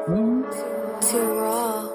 Too raw.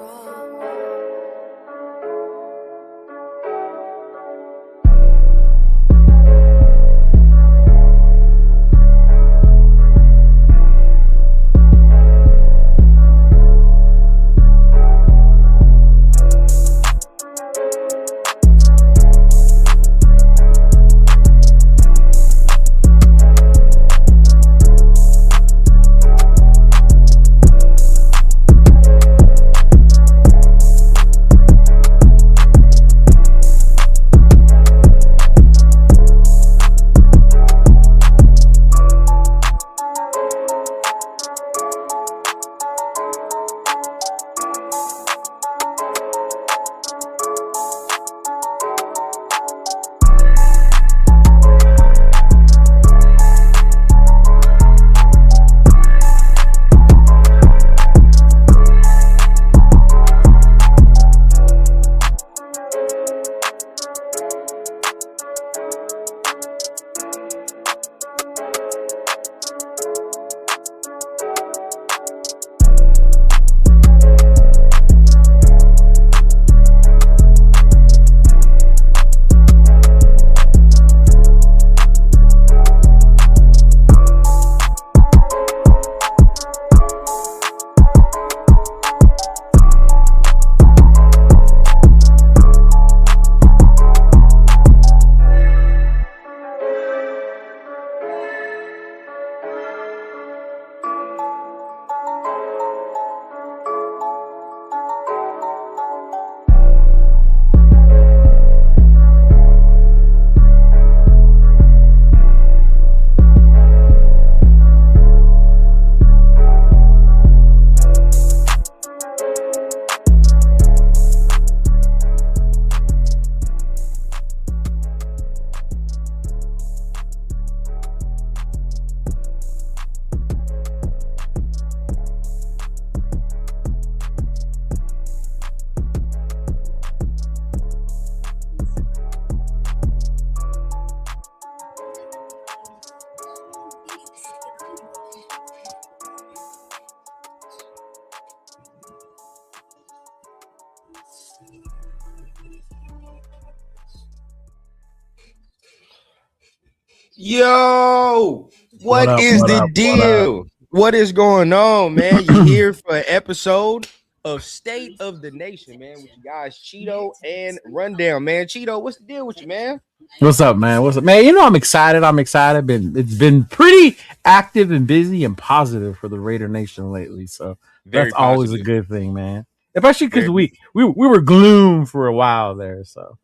Yo, what is the deal? What is going on, man? You're here for an episode of State of the Nation, man, with you guys, Cheeto and Rundown, man. Cheeto, what's the deal with you, man? What's up, man? What's up, man? You know, I'm excited. It's been pretty active and busy and positive for the Raider Nation lately. So that's always a good thing, man. Especially because we were gloom for a while there. So.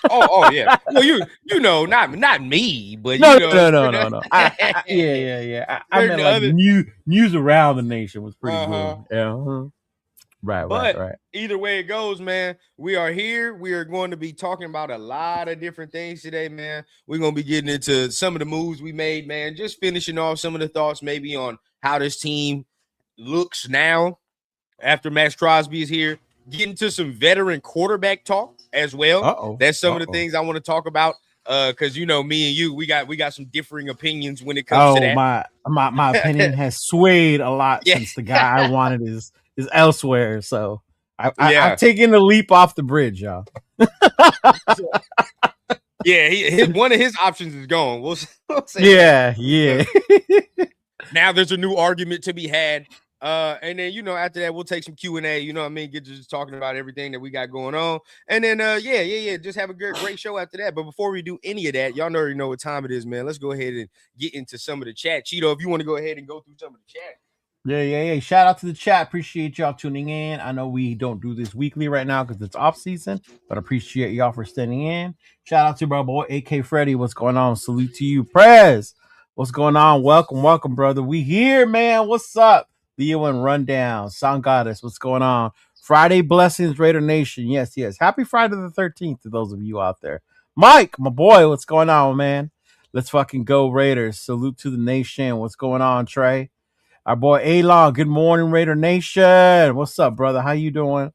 oh yeah. Well, you know, not me, but no. Yeah. I meant like news around the nation was pretty good. Yeah. Right. Either way it goes, man, we are here. We are going to be talking about a lot of different things today, man. We're going to be getting into some of the moves we made, man. Just finishing off some of the thoughts maybe on how this team looks now after Maxx Crosby is here. Getting to some veteran quarterback talk as well. That's some of the things I want to talk about. Because you know, me and you, we got some differing opinions when it comes to that. My opinion has swayed a lot since the guy I wanted is elsewhere. So I've taken the leap off the bridge, y'all. One of his options is gone. We'll say yeah. Now there's a new argument to be had. And then, you know, after that, we'll take some Q&A, you know what I mean? Get to just talking about everything that we got going on. And then, just have a great show after that. But before we do any of that, y'all already know what time it is, man. Let's go ahead and get into some of the chat. Cheeto, if you want to go ahead and go through some of the chat. Yeah. Shout out to the chat. Appreciate y'all tuning in. I know we don't do this weekly right now because it's off season, but appreciate y'all for standing in. Shout out to my boy AK Freddy. What's going on? Salute to you, Prez. What's going on? Welcome, brother. We here, man. What's up? Leo and Rundown, Sound Goddess, what's going on? Friday blessings, Raider Nation. Yes. Happy Friday the 13th to those of you out there. Mike, my boy, what's going on, man? Let's fucking go, Raiders. Salute to the nation. What's going on, Trey? Our boy A-Long, good morning, Raider Nation. What's up, brother? How you doing?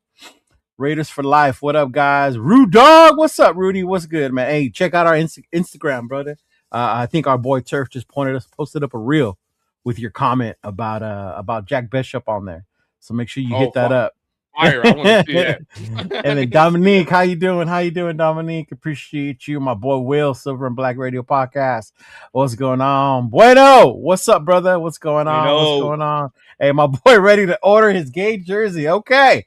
Raiders for life. What up, guys? Rude Dog, what's up, Rudy? What's good, man? Hey, check out our Instagram, brother. I think our boy Turf just posted up a reel with your comment about Jack Bishop on there. So make sure you hit that up. Fire, I want to see that. And then Dominique, how you doing? How you doing, Dominique? Appreciate you. My boy Will, Silver and Black Radio Podcast. What's going on? Bueno, what's up, brother? What's going on? What's going on? Hey, my boy ready to order his gay jersey. Okay.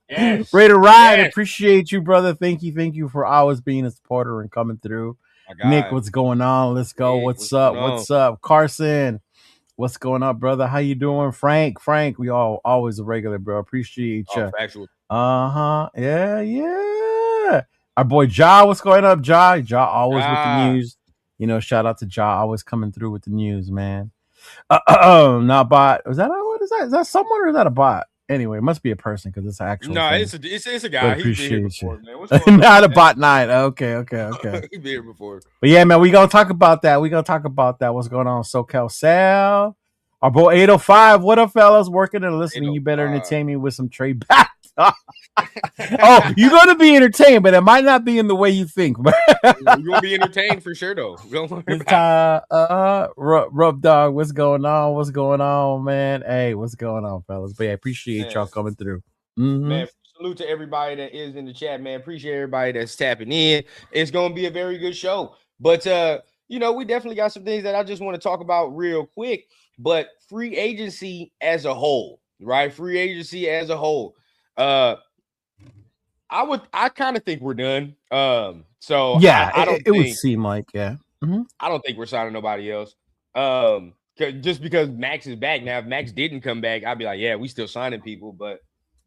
Yes. Ready to ride. Yes. Appreciate you, brother. Thank you for always being a supporter and coming through. Nick, what's going on? Let's go. Nick, what's up? What's up? Carson, what's going on, brother? How you doing? Frank, we all always a regular, bro. Appreciate you. Factual. Yeah. Our boy Ja, what's going up, Ja? Ja always with the news. You know, shout out to Ja, always coming through with the news, man. Not bot. Is that what is that? Is that someone or is that a bot? Anyway, it must be a person because it's an actual. No, thing. It's a guy. He's been here before, man. What's going on, not a bot night. Okay. He's been here before. But yeah, man, we gonna talk about that. What's going on, SoCal Sal? Our boy 805. What up, fellas? Working and listening. You better entertain me with some trade back. Oh, you're gonna be entertained, but it might not be in the way you think. You're gonna be entertained for sure, though. Don't worry about Rub Dog, what's going on? What's going on, man? Hey, what's going on, fellas? But yeah, appreciate y'all coming through. Man, salute to everybody that is in the chat, man. Appreciate everybody that's tapping in. It's gonna be a very good show. But you know, we definitely got some things that I just want to talk about real quick. But free agency as a whole, right? Free agency as a whole. I kind of think we're done. So yeah, I don't. It would seem like I don't think we're signing nobody else. Just because Maxx is back now. If Maxx didn't come back, I'd be like, yeah, we still signing people. But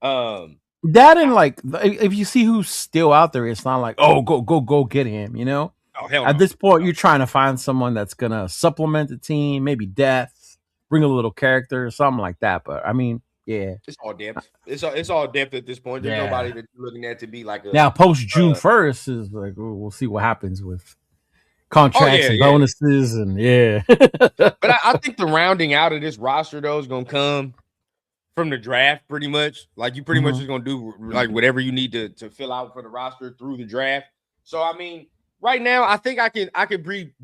that and like, if you see who's still out there, it's not like, oh, go get him. You know, at this point, you're trying to find someone that's gonna supplement the team, maybe depth, bring a little character or something like that. But I mean. Yeah, it's all depth. It's all depth at this point. There's nobody that you're looking at to be like a now post June 1st is like we'll see what happens with contracts and bonuses and But I think the rounding out of this roster though is gonna come from the draft pretty much. Like you pretty much is gonna do like whatever you need to fill out for the roster through the draft. So I mean, right now I think I can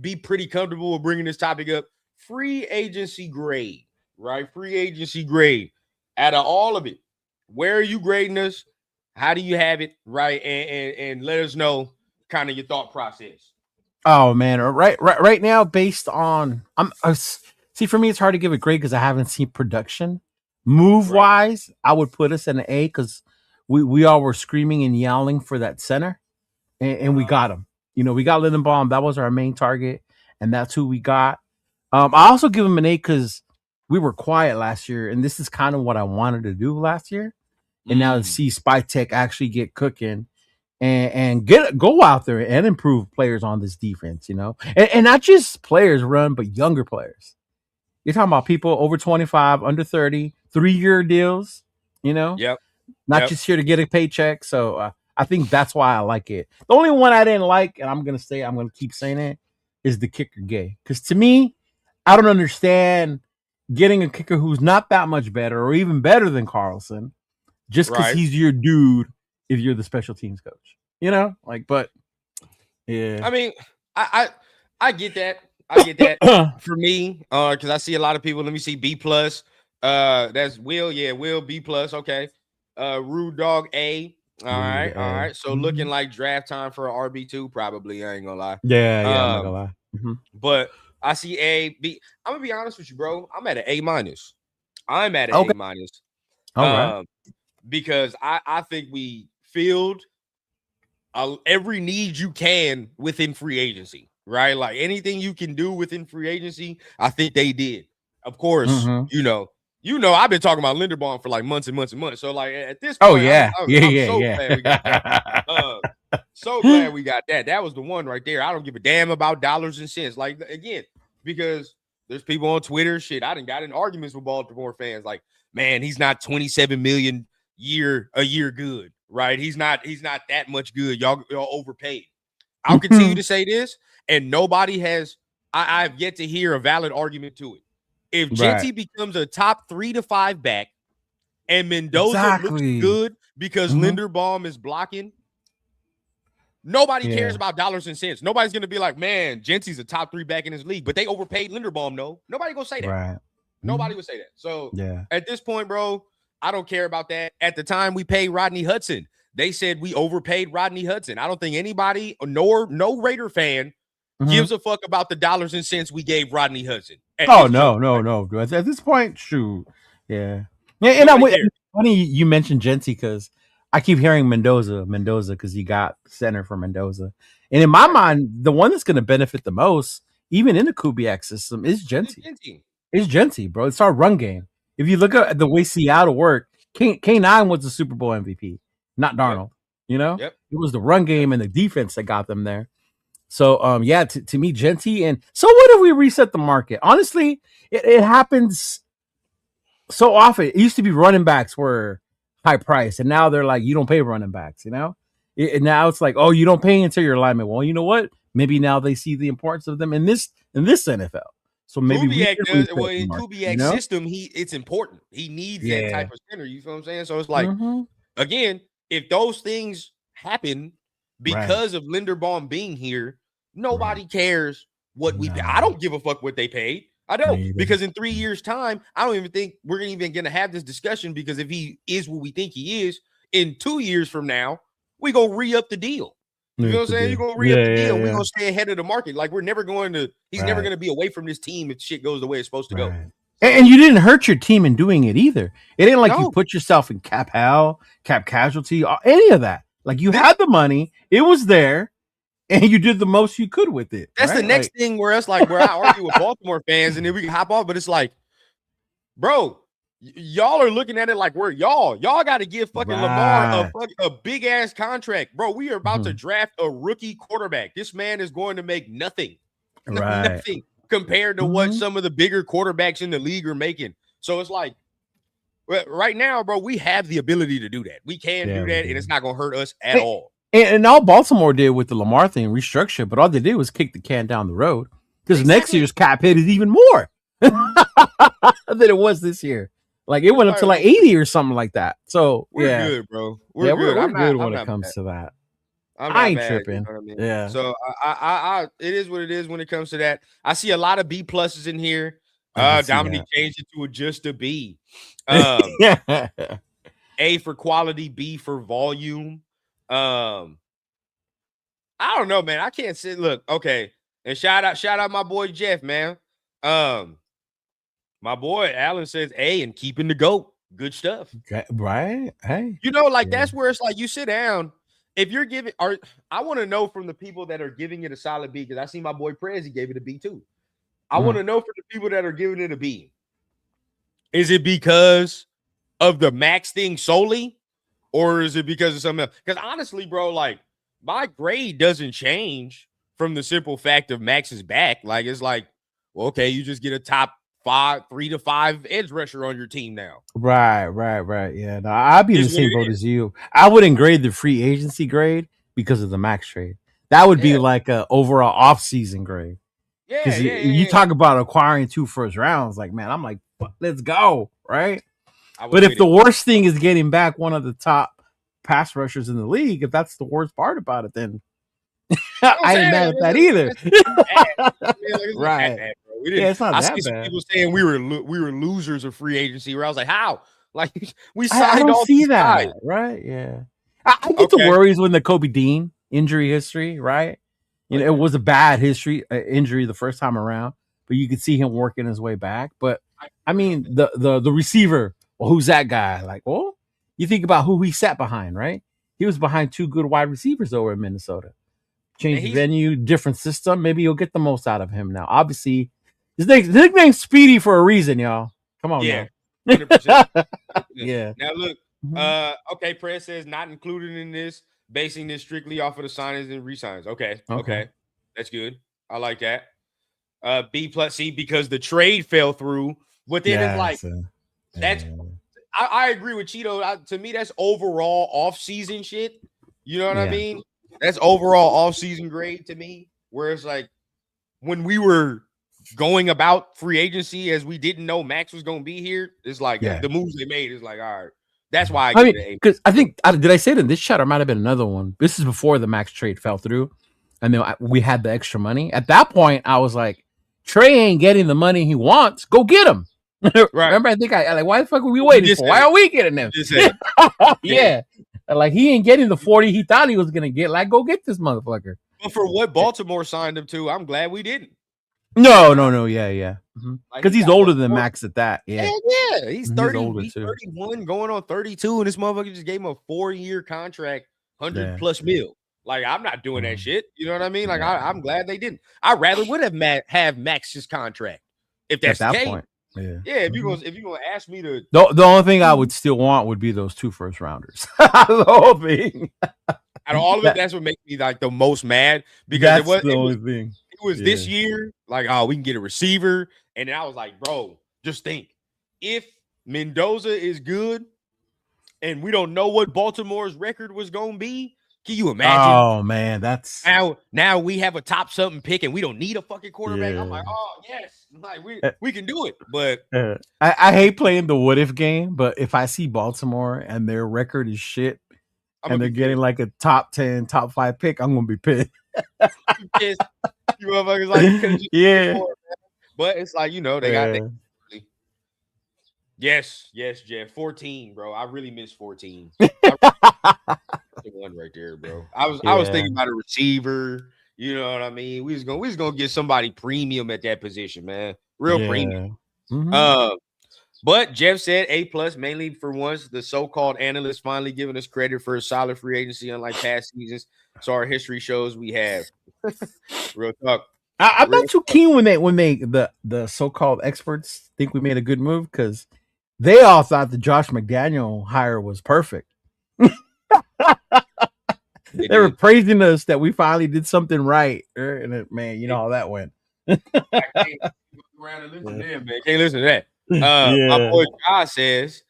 be pretty comfortable with bringing this topic up. Free agency grade, right? Free agency grade. Out of all of it, where are you grading us? How do you have it, right? And let us know kind of your thought process. Oh man, right now, based on see for me, it's hard to give a grade because I haven't seen production. Move wise, I would put us in an A because we all were screaming and yelling for that center, and we got him. You know, we got Lindenbaum. That was our main target, and that's who we got. I also give him an A because we were quiet last year, and this is kind of what I wanted to do last year. And now to see Spytek actually get cooking and go out there and improve players on this defense, you know, and not just players run, but younger players. You're talking about people over 25, under 30, 3-year deals, you know, not just here to get a paycheck. So I think that's why I like it. The only one I didn't like, and I'm going to keep saying it, is the kicker Gay. Because to me, I don't understand getting a kicker who's not that much better or even better than Carlson just because he's your dude if you're the special teams coach. You know? Like, but yeah. I mean, I get that. I get that. For me, because I see a lot of people. Let me see B+. That's Will. Yeah, Will B+. Okay. Rude Dog A. All right. So looking like draft time for an RB2, probably. I ain't gonna lie. Yeah, I'm not gonna lie. But I see A, B. I'm gonna be honest with you, bro. I'm at an A-. I'm at an A-. All right. Because I think we filled every need you can within free agency, right? Like anything you can do within free agency, I think they did. Of course, you know, I've been talking about Linderbaum for like months and months and months. So like at this point, glad we got that. So glad we got that. That was the one right there. I don't give a damn about dollars and cents. Like again, because there's people on Twitter. Shit, I done got in arguments with Baltimore fans. Like, man, he's not 27 million a year good, right? He's not that much good. Y'all overpaid. I'll continue to say this, and nobody has. I've yet to hear a valid argument to it. If Genty becomes a top 3 to 5 back, and Mendoza looks good because Linderbaum is blocking, nobody cares about dollars and cents. Nobody's gonna be like, man, Genty's a top 3 back in his league, but they overpaid Linderbaum. No, nobody gonna say that. Right. Nobody would say that. So Yeah. at this point, bro, I don't care about that. At the time we paid Rodney Hudson, they said we overpaid Rodney Hudson. I don't think anybody, nor no Raider fan, gives a fuck about the dollars and cents we gave Rodney Hudson. Oh no. At this point, shoot, yeah. And funny you mentioned Genty because I keep hearing Mendoza because he got center for Mendoza, and in my mind, the one that's going to benefit the most, even in the Kubiak system, is Genty. It's Genty, bro. It's our run game. If you look at the way Seattle worked, K9 was the Super Bowl MVP, not Darnold. It was the run game and the defense that got them there. So, to me, Genty. And so what if we reset the market? Honestly, it happens so often. It used to be running backs were high price, and now they're like, you don't pay running backs, and now it's like, oh, you don't pay until your alignment. Well, you know what? Maybe now they see the importance of them in this NFL. So maybe Kubiak in Kubiak's system, it's important. He needs that type of center. You feel what I'm saying? So it's like, again, if those things happen because of Linderbaum being here, nobody cares what we pay. I don't give a fuck what they paid. I don't, because in 3 years' time, I don't even think we're even going to have this discussion, because if he is what we think he is, in 2 years from now, we going to re-up the deal. You know what I'm saying? You're going to re-up the deal. We're going to stay ahead of the market. Like, we're never going to – he's never going to be away from this team if shit goes the way it's supposed to go. And you didn't hurt your team in doing it either. It ain't like you put yourself in cap hell, cap casualty, or any of that. Like, you had the money. It was there. And you did the most you could with it. That's the next thing where it's like, where I argue with Baltimore fans, and then we can hop off. But it's like, bro, y'all are looking at it like we're y'all got to give fucking Lamar a big ass contract, bro. We are about to draft a rookie quarterback. This man is going to make nothing compared to what some of the bigger quarterbacks in the league are making. So it's like, right now, bro, we have the ability to do that. We can do that, and it's not going to hurt us at all. And all Baltimore did with the Lamar thing, restructure, but all they did was kick the can down the road, because next year's cap hit is even more than it was this year. Like, it went up to like 80 or something like that. So we're good, bro. We're good when it comes to that. I ain't tripping. You know what I mean? Yeah. So I it is what it is when it comes to that. I see a lot of B pluses in here. Dominique changed it to a just a B. A for quality, B for volume. I don't know, man. I can't say. Look, okay, and shout out my boy Jeff, man. My boy Alan says A and keeping the GOAT. Good stuff, right? Hey, that's where it's like, you sit down. If you're giving, I want to know from the people that are giving it a solid B, because I see my boy Prez, he gave it a B too. I want to know from the people that are giving it a B. Is it because of the Max thing solely? Or is it because of something else? Because honestly, bro, like, my grade doesn't change from the simple fact of Max is back. Like, it's like, well, okay, you just get a top 3 to 5 edge rusher on your team now. Right. Yeah, no, I'd be in the same boat as you. I wouldn't grade the free agency grade because of the Max trade. That would be like an overall offseason grade. Because you talk about acquiring 2 first rounds. Like, man, I'm like, let's go, right? But if the worst thing is getting back one of the top pass rushers in the league, if that's the worst part about it, then I ain't mad at that either. Right. It's not that bad. People saying we were losers of free agency, where I was like, how? Like, we signed I don't all see these that, guys. right? Yeah. I get the worries when the Kobe Dean injury history, right? It was a bad injury the first time around, but you could see him working his way back. But I mean, the receiver. Well, who's that guy? Like, well, you think about who he sat behind, right? He was behind 2 good wide receivers over in Minnesota. Change the venue, different system. Maybe you'll get the most out of him now. Obviously, his nickname's Speedy for a reason, y'all. Come on, yeah, 100%. Yeah. Now look, okay. Press says not included in this, basing this strictly off of the signings and resigns. Okay, that's good. I like that. B plus C because the trade fell through. But then it's like. I agree with Cheeto. To me, that's overall off-season shit. You know what I mean? That's overall off-season grade to me. Where it's like, when we were going about free agency as we didn't know Max was going to be here, it's like the moves they made is like, all right. That's why I give it an A. Because I think, did I say it in this chat or might have been another one? This is before the Max trade fell through. And then we had the extra money. At that point, I was like, Trey ain't getting the money he wants. Go get him. Right. Remember, I think I like, why the fuck are we waiting for? Why are we getting them? Just saying. Yeah. Like, he ain't getting the 40 he thought he was going to get. Like, go get this motherfucker. But for what Baltimore signed him to, I'm glad we didn't. No. Yeah. Because Like, he's older than Max at that. Yeah. Yeah. He's 30. older He's too. 31 going on 32. And this motherfucker just gave him a 4-year contract, 100 plus mil. Like, I'm not doing that shit. You know what I mean? Like, I'm glad they didn't. I rather would have Max's contract if that's at that the case. point. Yeah. If you're gonna ask me to, the only thing I would still want would be those 2 first rounders. The whole thing. Out of all of it, that's what makes me like the most mad, because it was this year, like, oh, we can get a receiver, and then I was like, bro, just think, if Mendoza is good and we don't know what Baltimore's record was gonna be, can you imagine? Oh man, that's now we have a top something pick and we don't need a fucking quarterback. I'm like, oh yes, like we can do it. But I hate playing the what if game, but if I see Baltimore and their record is shit and they're getting like a top 10, top 5 pick, I'm gonna be pissed. You motherfuckers like, yeah. But it's like, they got that. Yes, Jeff. 14, bro. I really miss 14. One right there, bro. I was thinking about a receiver. You know what I mean? We was gonna get somebody premium at that position, man. Real premium. But Jeff said A+ mainly for once the so-called analysts finally giving us credit for a solid free agency, unlike past seasons. So our history shows we have. Real talk. I'm not too keen when the so-called experts think we made a good move, because they all thought the Josh McDaniel hire was perfect. They were praising us that we finally did something right. And man, you know how that went. Can't listen to that. My boy Josh says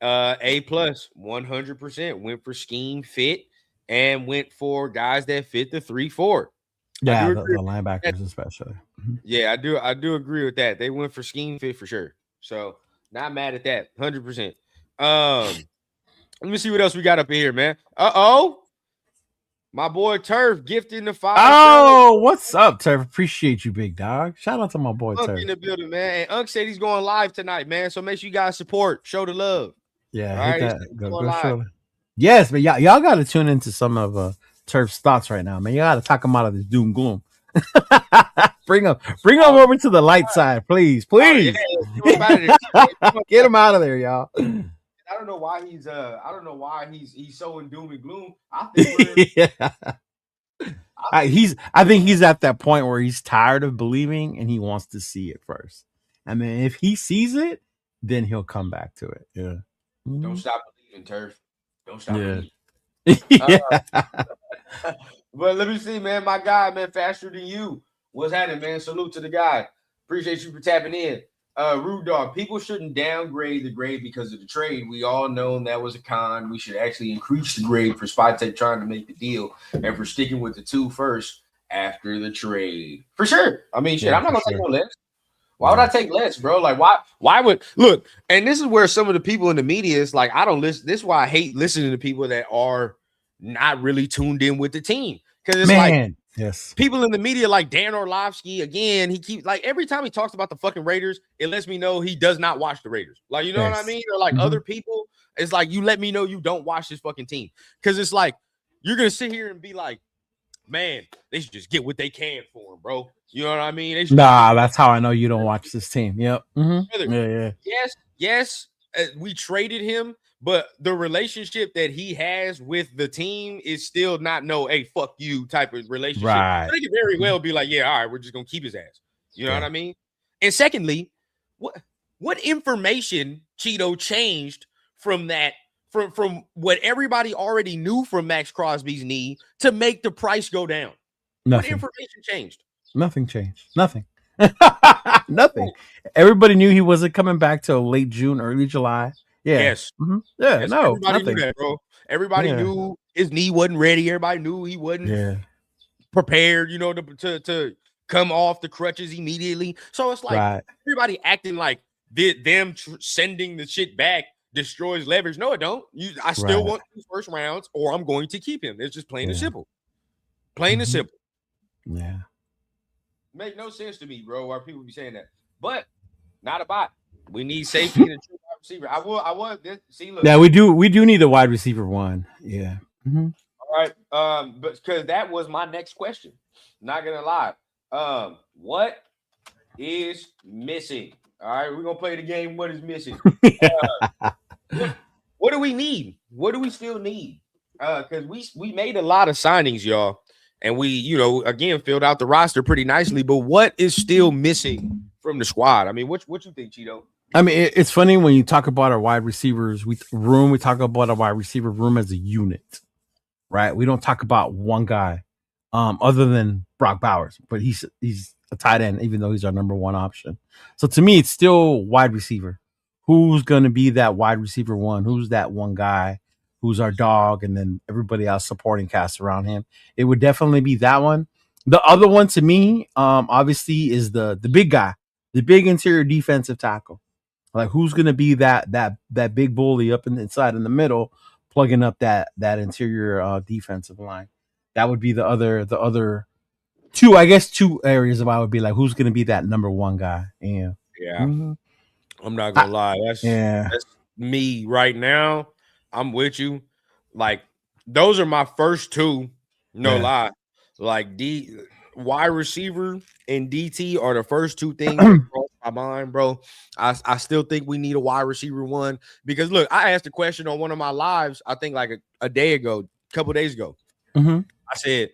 A+, 100% went for scheme fit and went for guys that fit the 3-4. Yeah, the linebackers especially. Yeah, I do agree with that. They went for scheme fit for sure. So not mad at that. 100%. Let me see what else we got up here, man. My boy Turf gifting the 5. Oh, what's up, Turf? Appreciate you, big dog. Shout out to my boy Turf in the building, man. And Unk said he's going live tonight, man. So make sure you guys support, show the love. Yeah, hit that. Go show. Yes, but y'all got to tune into some of Turf's thoughts right now, man. You got to talk him out of this doom gloom. bring him over to the light side, please. Get him out of there, y'all. I don't know why he's so in doom and gloom. I think I think he's at that point where he's tired of believing and he wants to see it first. And then if he sees it, then he'll come back to it. Yeah. Don't stop believing, Turf. Don't stop believing. But let me see, man. My guy, man, faster than you. What's happening, man? Salute to the guy. Appreciate you for tapping in. Rude Dog, people shouldn't downgrade the grade because of the trade. We all know that was a con. We should actually increase the grade for Spytek trying to make the deal and for sticking with the 2 first after the trade. For sure. I mean, shit, I'm not going to take no less. Why would I take less, bro? Like, why would look? And this is where some of the people in the media is like, I don't listen. This is why I hate listening to people that are not really tuned in with the team, because it's like, yes, people in the media like Dan Orlovsky, again, he keeps like every time he talks about the fucking Raiders, it lets me know he does not watch the Raiders. Like, you know what I mean? Or like other people, it's like, you let me know you don't watch this fucking team, because it's like you're gonna sit here and be like, man, they should just get what they can for him, bro. You know what I mean? That's how I know you don't watch this team. Yep. Yeah. Yes. We traded him, but the relationship that he has with the team is still not hey, fuck you type of relationship. Right. So they could very well be like, yeah, all right, we're just gonna keep his ass. You know what I mean? And secondly, what information Cheeto changed from that? From what everybody already knew from Maxx Crosby's knee to make the price go down. Nothing. What information changed? Nothing changed. Nothing. Nothing. Everybody knew he wasn't coming back till late June, early July. Yeah. Yes. Yeah. Yes. No. Everybody nothing. knew that, bro. Everybody knew his knee wasn't ready. Everybody knew he wasn't prepared, to come off the crutches immediately. So it's like everybody acting like them sending the shit back destroys leverage. No, it don't. I still want 2 first rounds, or I'm going to keep him. It's just plain and simple. Plain and simple. Yeah. Make no sense to me, bro, why people be saying that. But not a bot. We need safety and a true wide receiver. I was see look. Yeah, we do need a wide receiver one. Yeah. Mm-hmm. All right. But because that was my next question. Not gonna lie. What is missing? All right, we're gonna play the game. What is missing? What do we need? What do we still need? Because we made a lot of signings, y'all, and we, again, filled out the roster pretty nicely. But what is still missing from the squad? I mean, what you think, Cheeto? I mean, it's funny when you talk about our wide receivers we talk about our wide receiver room as a unit, right? We don't talk about one guy, other than Brock Bowers, but he's a tight end, even though he's our number one option. So to me, it's still wide receiver. Who's going to be that wide receiver one? Who's that one guy? Who's our dog? And then everybody else supporting cast around him. It would definitely be that one. The other one to me, obviously, is the big guy, the big interior defensive tackle. Like, who's going to be that big bully up inside in the middle, plugging up that interior defensive line? That would be the other two, I guess, two areas of I would be like, who's going to be that number one guy? Yeah. Mm-hmm. I'm not gonna lie. That's me right now. I'm with you. Like, those are my first two. No lie. Like, wide receiver and DT are the first two things that cross my mind, bro. I still think we need a wide receiver one because look, I asked a question on one of my lives. I think like a day ago, a couple days ago. Mm-hmm. I said,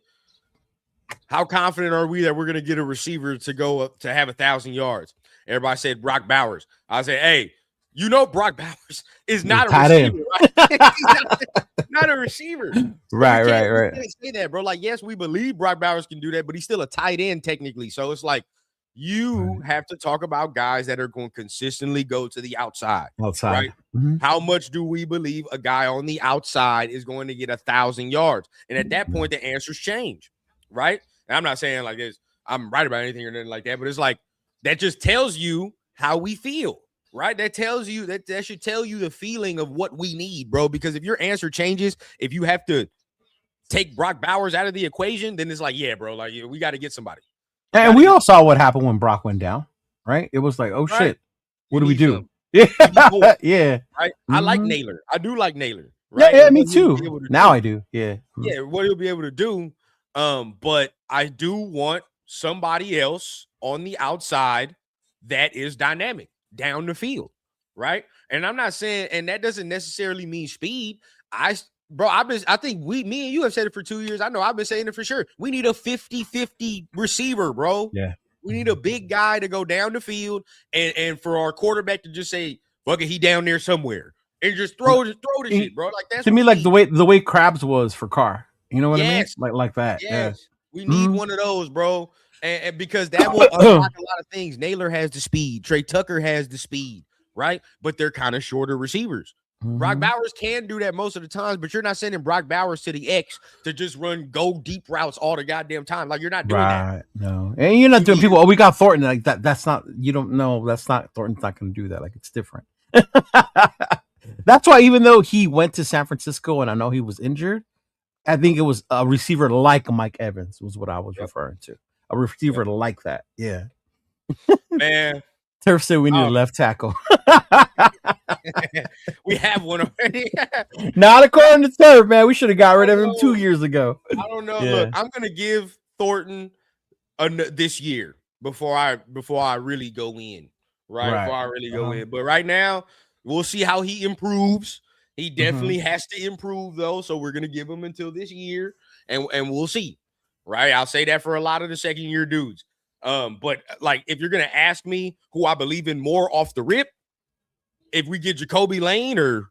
how confident are we that we're going to get a receiver to go up to have 1,000 yards? Everybody said Brock Bowers. I said, hey, Brock Bowers is not a receiver. Right? He's not a receiver. So right. Can't say that, bro. Like, yes, we believe Brock Bowers can do that, but he's still a tight end technically. So it's like you have to talk about guys that are going to consistently go to the outside. Right? Mm-hmm. How much do we believe a guy on the outside is going to get 1,000 yards? And at that point, the answers change. Right? And I'm not saying like this, I'm right about anything or anything like that, but it's like that just tells you how we feel, right? That tells you that should tell you the feeling of what we need, bro. Because if your answer changes, if you have to take Brock Bowers out of the equation, then it's like, yeah, bro, like we got to get somebody. And we all saw what happened when Brock went down, right? It was like, oh shit, what do we do? Yeah, yeah. Right. I like Naylor. I do like Naylor. Right? Yeah, me too. Now I do. Yeah. Yeah, what he'll be able to do. But I do want somebody else on the outside that is dynamic down the field, right? And I'm not saying, and that doesn't necessarily mean speed. I think me and you have said it for 2 years. I know I've been saying it for sure. We need a 50-50 receiver, bro. Yeah. We need a big guy to go down the field and for our quarterback to just say, fuck it, he down there somewhere. And just throw the shit, bro. Like that's to me, like the way Krabs was for Carr. You know what I mean? Like that. Yes. Yeah. We need one of those, bro. And because that will unlock a lot of things. Naylor has the speed. Trey Tucker has the speed, right? But they're kind of shorter receivers. Mm-hmm. Brock Bowers can do that most of the times, but you're not sending Brock Bowers to the X to just go deep routes all the goddamn time. Like, you're not doing that. No. And you're not doing people, oh, we got Thornton. Like that. That's not, you don't know. That's not, Thornton's not going to do that. Like, it's different. That's why even though he went to San Francisco and I know he was injured, I think it was a receiver like Mike Evans was what I was referring to. A receiver like that. Yeah. Man. Turf said we need a left tackle. We have one already. Not according to Turf, man. We should have got rid of him 2 years ago. I don't know. Yeah. Look, I'm going to give Thornton this year before I really go in. Right? Before I really go in. But right now, we'll see how he improves. He definitely has to improve, though. So we're going to give him until this year, and we'll see. Right? I'll say that for a lot of the second-year dudes. But, like, if you're going to ask me who I believe in more off the rip, if we get Jacoby Lane or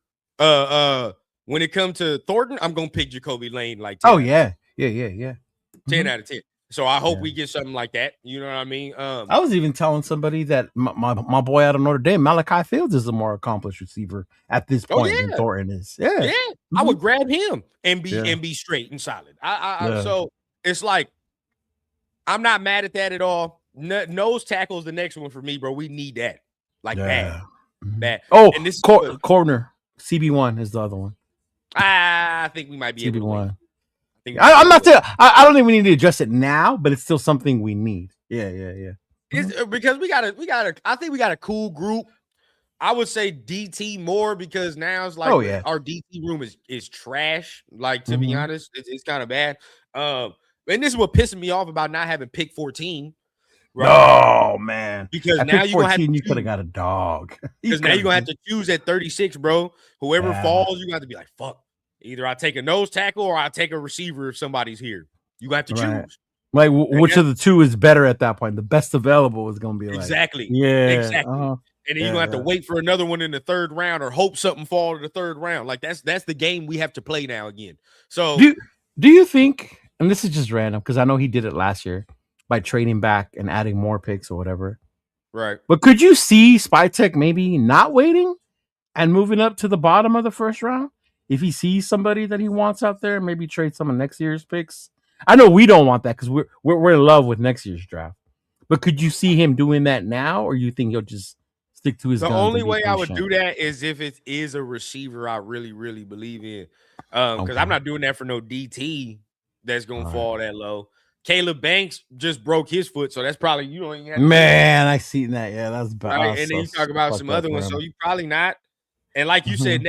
when it comes to Thornton, I'm going to pick Jacoby Lane like 10 yeah. 10 out of 10. So I hope we get something like that. You know what I mean? I was even telling somebody that my boy out of Notre Dame, Malachi Fields, is a more accomplished receiver at this point than Thornton is. Yeah. I would grab him and be straight and solid. So it's like I'm not mad at that at all. Nose tackle is the next one for me, bro. We need that. Like bad. Oh, and this corner CB1 is the other one. I think we might be CB1. able to. I'm not saying I don't think we need to adjust it now, but it's still something we need. Yeah. It's because we got I think we got a cool group. I would say DT more because now it's like our DT room is trash. Like, to be honest, it's kind of bad. And this is what pissing me off about not having pick 14. Right? Oh man, because at now pick you're 14, gonna have to you could have got a dog. Because now you're gonna have to choose at 36, bro. Whoever falls, you got to be like, fuck. Either I take a nose tackle or I take a receiver if somebody's here. You have to choose. Like, which of the two is better at that point? The best available is going to be like exactly. And then you're gonna have to wait for another one in the third round or hope something fall to the third round. Like that's the game we have to play now again. So do you think? And this is just random because I know he did it last year by trading back and adding more picks or whatever. Right. But could you see Spytek maybe not waiting and moving up to the bottom of the first round if he sees somebody that he wants out there? Maybe trade some of next year's picks. I know we don't want that because we're in love with next year's draft. But could you see him doing that now, or you think he'll just stick to his guns? The only way I would do that is if it is a receiver I really, really believe in. Because I'm not doing that for no DT that's gonna fall that low. Caleb Banks just broke his foot, so that's probably you don't even have to I seen that. Yeah, that's bad. Right? And then you talk about some other ones, so you probably not. And like you said,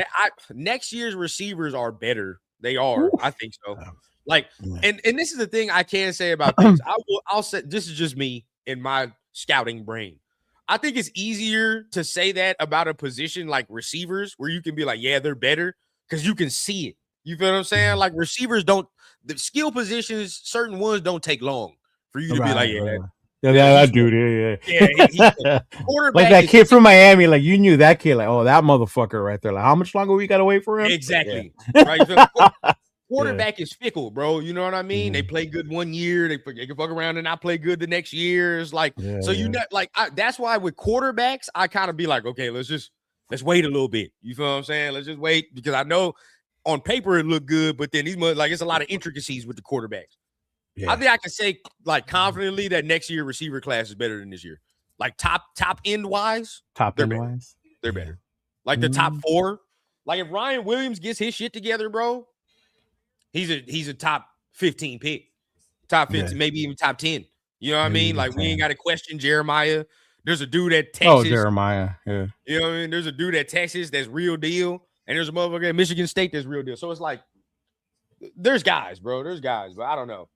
next year's receivers are better. They are. I think so. Like, and this is the thing I can say about this. I'll say this is just me in my scouting brain. I think it's easier to say that about a position like receivers, where you can be like, yeah, they're better because you can see it. You feel what I'm saying? Like receivers don't, the skill positions, certain ones don't take long for you to be like, that dude, quarterback like that kid from Miami, like you knew that kid, like, oh, that motherfucker right there. Like, how much longer we gotta wait for him? Exactly. Right. Quarterback is fickle, bro. You know what I mean? They play good one year, they can fuck around and not play good the next year. It's like, that's why with quarterbacks, I kind of be like, okay, let's wait a little bit. You feel what I'm saying? Let's just wait because I know on paper it looked good, but then it's a lot of intricacies with the quarterbacks. I think I can say like confidently that next year receiver class is better than this year. Like top end wise, they're better. Like the top 4. Like if Ryan Williams gets his shit together, bro, he's a top 15 pick, top 15, maybe even top 10. You know what I mean? Like we ain't got to question Jeremiah. There's a dude at Texas. Oh, Jeremiah. Yeah. You know what I mean? There's a dude at Texas that's real deal, and there's a motherfucker at Michigan State that's real deal. So it's like there's guys, bro. There's guys, but I don't know.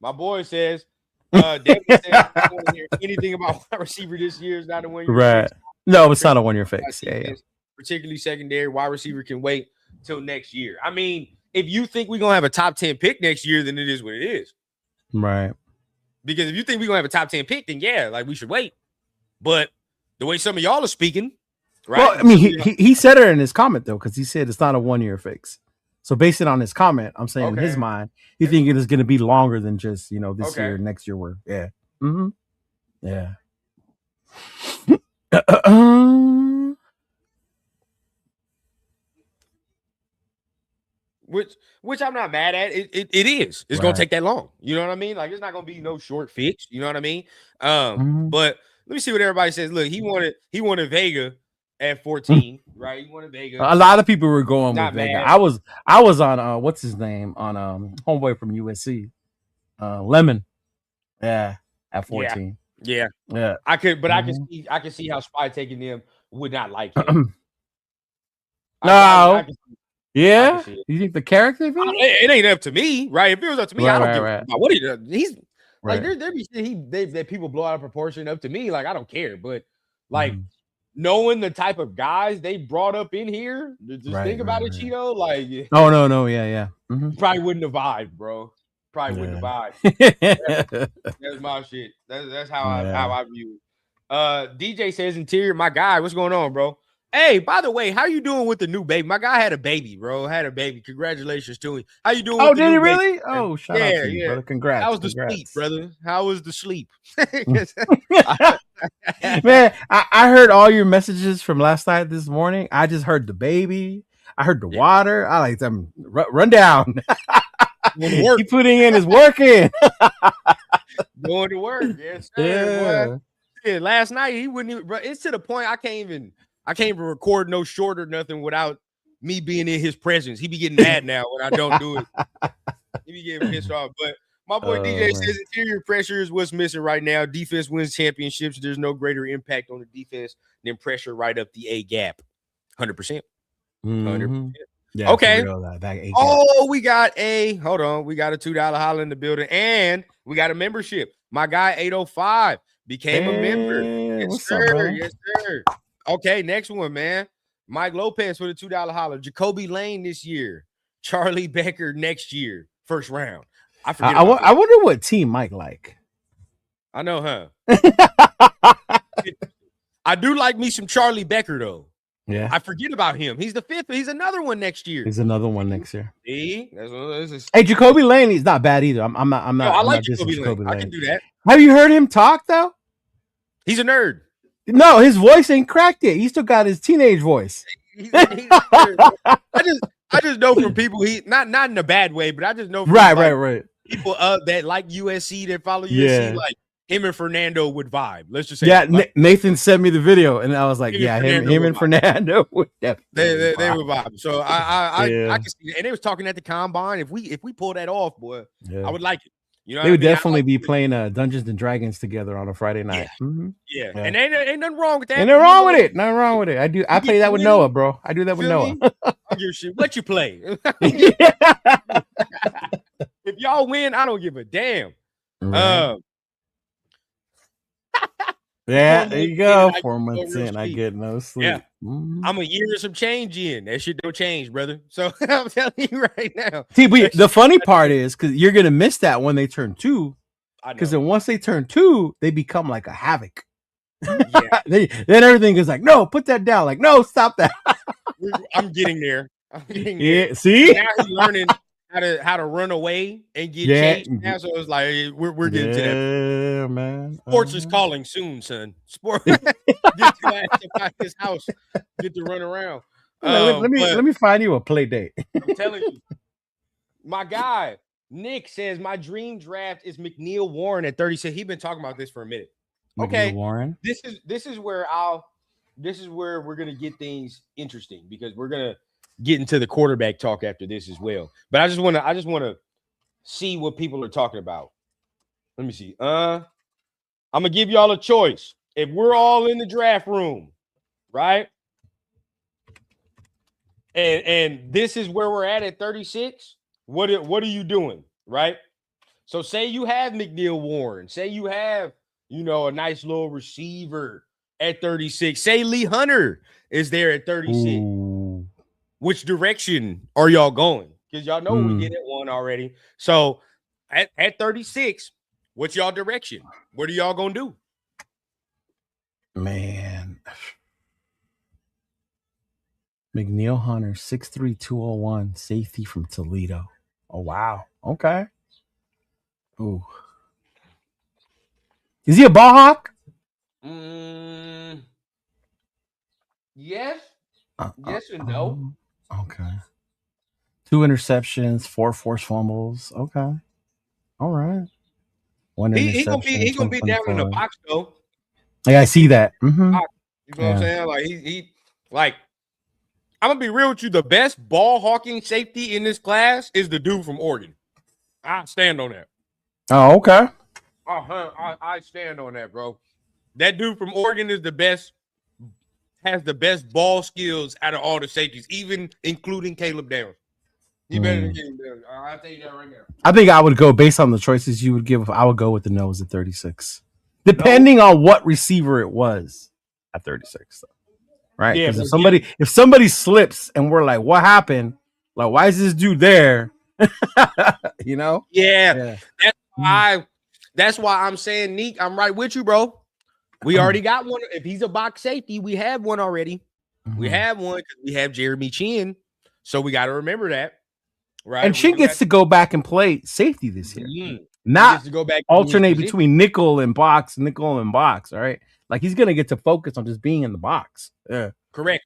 My boy says, David says, I don't want to hear anything about wide receiver this year. Is not a 1 year. Right. No, it's not a 1 year fix. Yeah. Particularly secondary wide receiver can wait till next year. I mean, if you think we're gonna have a top 10 pick next year, then it is what it is. Right. Because if you think we're gonna have a top 10 pick, then yeah, like we should wait. But the way some of y'all are speaking, right? Well, I mean, he said it in his comment though, because he said it's not a 1 year fix. So based on his comment, I'm saying in his mind, he think it is going to be longer than just, this year, next year. Yeah. Which I'm not mad at. It is. It's gonna take that long. You know what I mean? Like it's not gonna be no short fix. You know what I mean? But let me see what everybody says. Look, he wanted Vega at 14, right? He wanted Vega. A lot of people were going with Vega. I was on what's his name on homeboy from USC, Lemon. Yeah, at 14. Yeah. I could see how Spy taking them would not like him. No. Yeah, you think the character? It ain't up to me, right? If it was up to me, I don't give a fuck what he does. He's like there be that people blow out of proportion. Up to me, like I don't care. But like knowing the type of guys they brought up in here, just think about it, Cheeto. Like, no, yeah. Probably wouldn't have vibed, bro. Probably wouldn't have vibed. That's my shit. That's how I view it. DJ says interior, my guy. What's going on, bro? Hey, by the way, how you doing with the new baby? My guy had a baby, bro. Had a baby. Congratulations to him. How you doing? Oh, did he really? Baby? Oh, shout out to you, brother. Congrats. How was the sleep, brother? How was the sleep? Man, I heard all your messages from last night this morning. I just heard the baby. I heard the water. I like them. Run down. He putting in his work in. Going to work. Yes, sir. Yeah. Last night he wouldn't even. Bro, it's to the point I can't even record no short or nothing without me being in his presence. He be getting mad now when I don't do it. He be getting pissed off. But My boy DJ man. says interior pressure is what's missing right now. Defense wins championships. There's no greater impact on the defense than pressure right up the A gap. 100%. 100%. Yeah, Okay. for real, that A gap. Oh, we got a $2 holler in the building, and we got a membership. My guy 805 became a member. Yes, What's sir. up, bro? Yes, sir. Okay, next one, man. Mike Lopez with a $2 holler. Jacoby Lane this year. Charlie Becker next year. First round. I forget. I wonder what team Mike like. I know, huh? I do like me some Charlie Becker though. Yeah, I forget about him. He's the 5th. He's another one next year. He's another one next year. See? Hey, Jacoby Lane, he's not bad either. I'm not. No, I like Jacoby Lane. I can do that. Have you heard him talk though? He's a nerd. No, his voice ain't cracked yet. He still got his teenage voice. I just know from people not in a bad way, but I just know from right. People that like USC that follow USC, like him and Fernando would vibe. Let's just say, Nathan sent me the video, and I was like, him and Fernando would definitely they would vibe. So I can see it. And they was talking at the combine. If we pull that off, boy, I would like it. You know, they would definitely be playing Dungeons and Dragons together on a Friday night. Yeah. And ain't nothing wrong with that. Ain't nothing wrong with it. Nothing wrong with it. I play that with Noah, bro. I do that with Noah. I give a shit. What you play? If y'all win, I don't give a damn. Right. There you go. 4 months in, I get no sleep. Yeah. I'm a year or some change in. That shit don't change, brother. So I'm telling you right now. See, but the funny part is because you're gonna miss that when they turn 2. Because then once they turn 2, they become like a havoc. Yeah. then everything is like, no, put that down. Like, no, stop that. I'm getting there. Yeah, see? Now he's learning how to run away and get changed now. So it's like we're getting to that. Yeah, man. Sports is calling soon, son. Sport get to his house, get to run around. Let me find you a play date. I'm telling you. My guy, Nick says my dream draft is McNeil Warren at 36. He's been talking about this for a minute. Okay. Warren. This is where we're gonna get things interesting because we're gonna get into the quarterback talk after this as well. But I just wanna see what people are talking about. Let me see. I'm gonna give y'all a choice. If we're all in the draft room, right? And this is where we're at 36. What are you doing? Right? So say you have McNeil Warren, say you have, a nice little receiver at 36. Say Lee Hunter is there at 36. Ooh. Which direction are y'all going? Because y'all know we get at 1 already. So at 36, what's y'all direction? What are y'all gonna do? Man. McNeil Hunter, 6'3", 201, safety from Toledo. Oh, wow. Okay. Ooh. Is he a ball hawk? Yes. Yes and no. Okay. 2 interceptions, 4 forced fumbles. Okay. All right. 1 interception. He gonna be down in the box though. Yeah, I see that. Mm-hmm. You know what I'm saying? Like he like. I'm gonna be real with you. The best ball hawking safety in this class is the dude from Oregon. I stand on that. Oh, okay. I stand on that, bro. That dude from Oregon is the best, has the best ball skills out of all the safeties, even including Caleb Downs. He better than Caleb Downs. I'll tell you that right now. I think I would go based on the choices you would give. I would go with the nose at 36, depending on what receiver it was at 36. Right? Because if somebody slips and we're like, what happened? Like, why is this dude there? Yeah. That's why I'm saying, Neek, I'm right with you, bro. We already got one. If he's a box safety, we have one already. We have one because we have Jeremy Chin. So we got to remember that. Right. And Chin gets to go back and play safety this year. Not to go back alternate between nickel and box. All right. Like he's gonna get to focus on just being in the box. Yeah. Correct.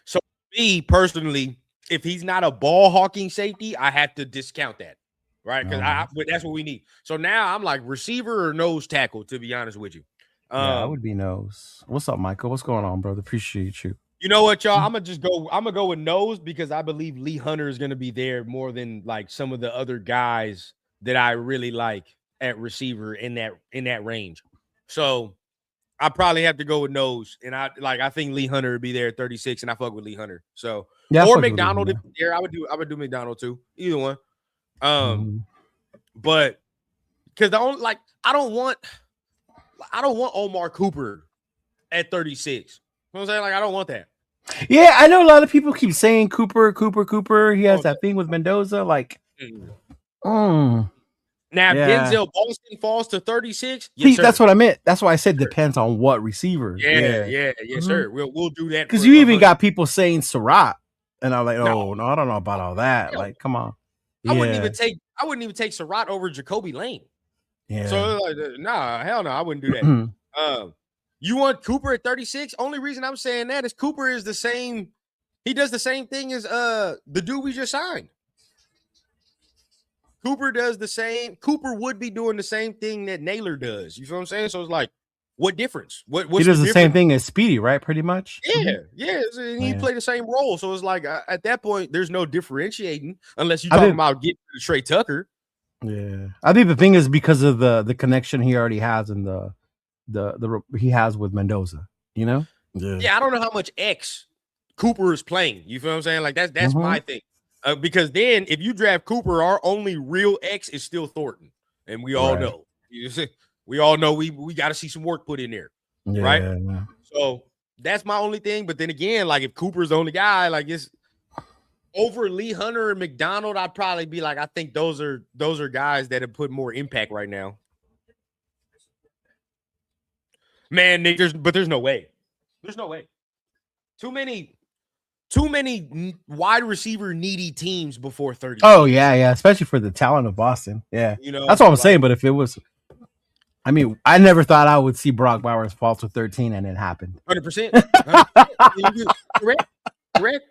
So me personally, if he's not a ball hawking safety, I have to discount that. Right. Because that's what we need. So now I'm like receiver or nose tackle, to be honest with you. I would be nose. What's up, Michael? What's going on, brother? Appreciate you. You know what, y'all? I'm gonna go with nose because I believe Lee Hunter is gonna be there more than like some of the other guys that I really like at receiver in that range. So I probably have to go with nose, and I think Lee Hunter would be there at 36, and I fuck with Lee Hunter. So or McDonald if there, I would do McDonald too. Either one. But because the only I don't want Omar Cooper at 36. You know what I'm saying? Like I don't want that. Yeah, I know a lot of people keep saying Cooper. He has that thing with Mendoza. Like, now, if Denzel Boston falls to 36, yes, that's what I meant. That's why I said depends on what receiver. Yes, sir. We'll do that because you even got people saying Surratt, and I'm like, no, I don't know about all that. Like, come on. I wouldn't even take Surratt over Jacoby Lane. Yeah. So like, nah, hell no, I wouldn't do that. You want Cooper at 36? Only reason I'm saying that is Cooper is the same. He does the same thing as the dude we just signed. Cooper does the same. Cooper would be doing the same thing that Naylor does. You feel what I'm saying? So it's like, what difference? What's he does the same thing as Speedy, right? Pretty much. Yeah. And he played the same role. So it's like at that point, there's no differentiating unless you're talking about getting to Trey Tucker. Yeah, I think the thing is because of the connection he already has and the he has with Mendoza. You know. Yeah, I don't know how much X Cooper is playing. You feel what I'm saying? Like that's my thing. Because then if you draft Cooper, our only real X is still Thornton. And we all know. We all know we got to see some work put in there. Right? Yeah. So that's my only thing. But then again, like if Cooper's the only guy, like it's over Lee Hunter and McDonald, I'd probably be like, I think those are guys that have put more impact right now. Man, Nick, there's no way. There's no way. Too many wide receiver needy teams before 30. Oh, yeah. Especially for the talent of Boston. Yeah. You know, that's what I'm saying. But if it was, I mean, I never thought I would see Brock Bowers fall to 13, and it happened. 100%. Correct.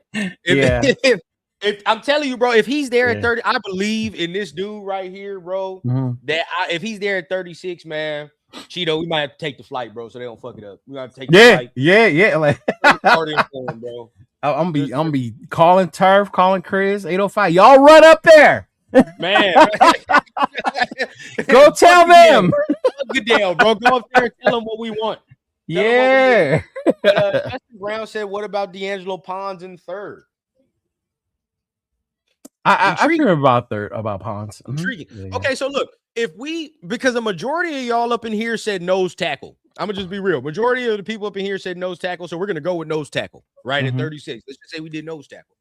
If I'm telling you, bro, if he's there at 30, I believe in this dude right here, bro. That if he's there at 36, man, Cheeto, we might have to take the flight, bro, so they don't fuck it up. We got to take the flight. Yeah. Like, bro. I'm be calling Turf, calling Chris, 805. Y'all run up there, man. Go tell them. Goodell, bro. Go up there and tell them what we want. Yeah. Justin Brown said, "What about D'Angelo Ponds in third?" I hear about Ponds. Intriguing. Yeah. Okay, so look, because a majority of y'all up in here said nose tackle. I'm gonna just be real. Majority of the people up in here said nose tackle, so we're gonna go with nose tackle, right? At 36. Let's just say we did nose tackle.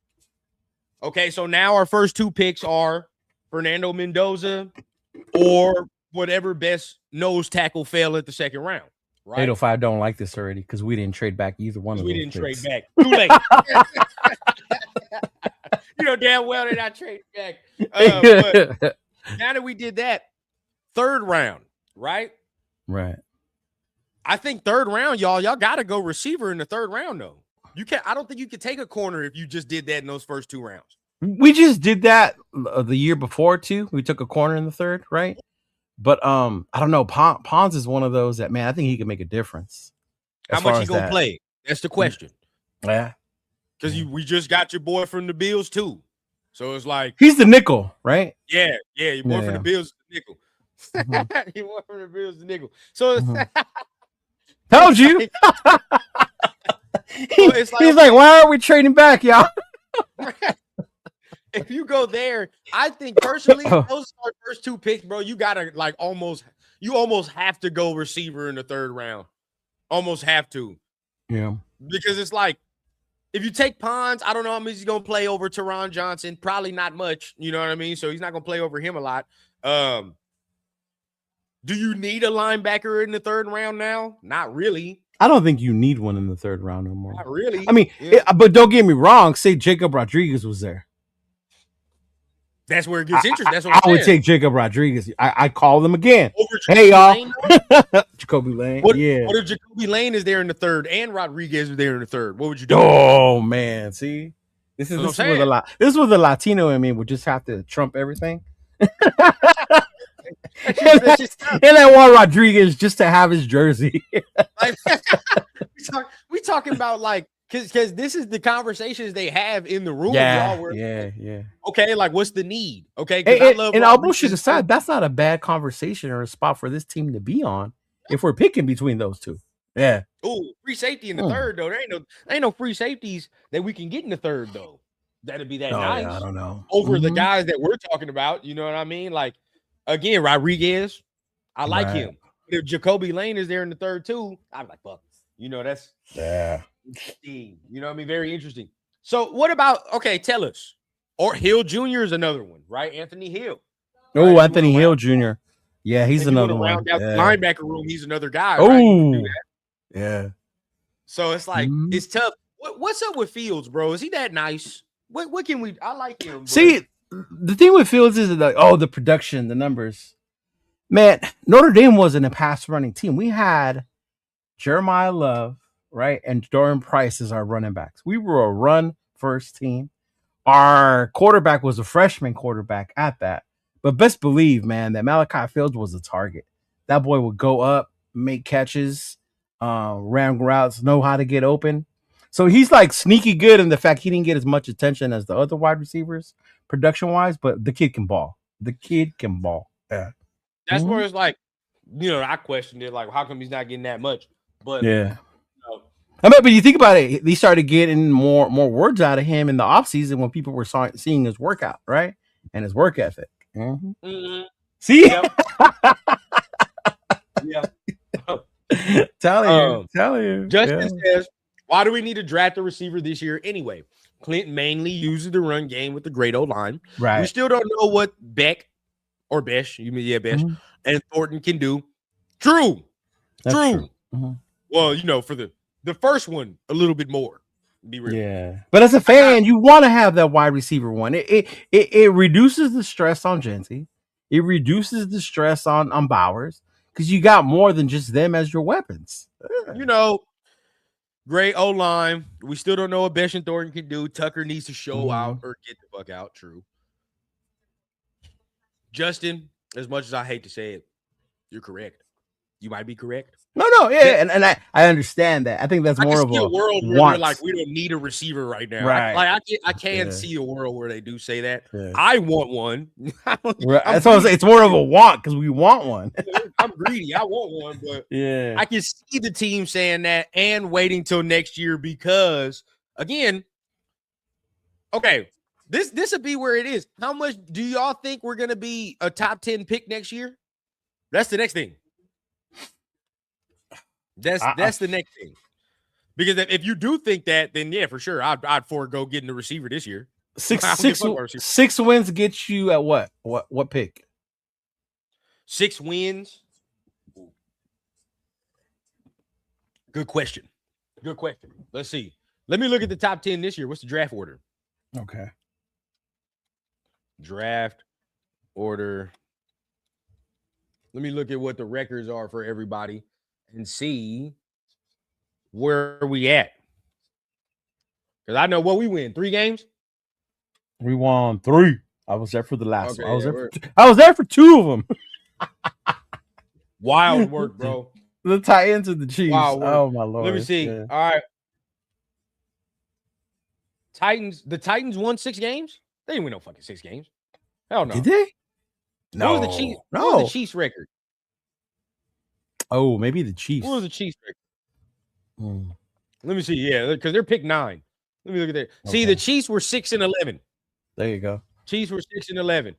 Okay, so now our first two picks are Fernando Mendoza or whatever best nose tackle fell at the second round. Right? 805 don't like this already because we didn't trade back either one of them. We didn't trade back. Too late. You know damn well they're not trading back. But now that we did that, third round, right? Right. I think third round, y'all got to go receiver in the third round, though. You can't. I don't think you could take a corner if you just did that in those first two rounds. We just did that the year before too. We took a corner in the third, right? But I don't know. Ponds is one of those that, man, I think he can make a difference. How much he gonna play? That's the question. Yeah, because we just got your boy from the Bills too, so it's like he's the nickel, right? Yeah, your boy from the Bills is the nickel. Your boy from the Bills is the nickel. So told you. He's like, why are we trading back, y'all? If you go there, I think personally, those are our first two picks, bro. You gotta almost have to go receiver in the third round. Almost have to. Yeah. Because it's like, if you take Ponds, I don't know how much he's gonna play over Teron Johnson. Probably not much. You know what I mean? So he's not gonna play over him a lot. Do you need a linebacker in the third round now? Not really. I don't think you need one in the third round no more. Not really. I mean, but don't get me wrong. Say Jacob Rodriguez was there. That's where it gets interesting. That's what I would take Jacob Rodriguez. I call them again. Over hey, y'all. Jacoby Lane. What if Jacoby Lane is there in the third and Rodriguez is there in the third? What would you do? Oh, man. See? This is where the Latino in me would just have to trump everything. And I want Rodriguez just to have his jersey. We talking about because this is the conversations they have in the room, Yeah, y'all. Where yeah. okay, like what's the need? Okay, because I love And all bullshit aside, that's not a bad conversation or a spot for this team to be on if we're picking between those two. Yeah. Oh, free safety in the third though. There ain't no free safeties that we can get in the third though. That'd be that nice. Yeah, I don't know. Over the guys that we're talking about, you know what I mean? Like again, Rodriguez, I like him. If Jacoby Lane is there in the third too, I'm like, fuck. You know, that's you know what I mean? Very interesting. So what about tell us. Or Hill Jr. is another one, right? Anthony Hill. Oh, right? Anthony Hill Jr. Yeah, he's another one. Yeah. Linebacker room, he's another guy. Oh, right? Yeah. So it's like it's tough. What's up with Fields, bro? Is he that nice? What can we? I like him. See, the thing with Fields is like, the production, the numbers. Man, Notre Dame wasn't a pass running team. We had Jeremiah Love, right, and Dorian Price as our running backs. We were a run first team. Our quarterback was a freshman quarterback at that. But best believe, man, that Malachi Fields was a target. That boy would go up, make catches, ran routes, know how to get open. So he's like sneaky good in the fact he didn't get as much attention as the other wide receivers production-wise, but the kid can ball. Yeah. That's where it's like, I questioned it, like, how come he's not getting that much? But yeah. I mean, but you think about it, they started getting more words out of him in the offseason when people were seeing his workout, right? And his work ethic. See? Yep. Yeah. Tell you. Justin says, why do we need to draft a receiver this year anyway? Clint mainly uses the run game with the great old line. Right. We still don't know what Besh, and Thornton can do. True. True. Well, for the first one, a little bit more. Be real. Yeah. But as a fan, you want to have that wide receiver one. It reduces the stress on Genty. It reduces the stress on Bowers because you got more than just them as your weapons. Great O-line. We still don't know what Besh and Thornton can do. Tucker needs to show out or get the fuck out. True. Justin, as much as I hate to say it, you're correct. You might be correct. No, yeah, and I understand that. I think that's more of a world where they're like, we don't need a receiver right now. Right. I can see a world where they do say that. Yeah. I want one. That's what it's more of a want because we want one. I'm greedy. I want one, but yeah, I can see the team saying that and waiting till next year because, again, this would be where it is. How much do y'all think we're going to be a top 10 pick next year? That's the next thing. That's the next thing. Because if you do think that, then yeah, for sure, I'd forego getting the receiver this year. Six wins get you at what? What pick? 6 wins. Good question. Let's see. Let me look at the top 10 this year. What's the draft order? Okay. Draft order. Let me look at what the records are for everybody and see where we at. Because I know what we win. 3 games? We won 3. I was there for the last one. I was there for 2 of them. Wild work, bro. The Titans and the Chiefs. Oh, my Lord. Let me see. Yeah. All right. The Titans won 6 games? They didn't win no fucking 6 games. Hell no. Did they? No. What was the Chiefs? No. What was the Chiefs record? Oh, maybe the Chiefs. What was the Chiefs record? Let me see. Yeah, because they're pick 9. Let me look at that. Okay. See, the Chiefs were 6-11. There you go. Chiefs were 6-11.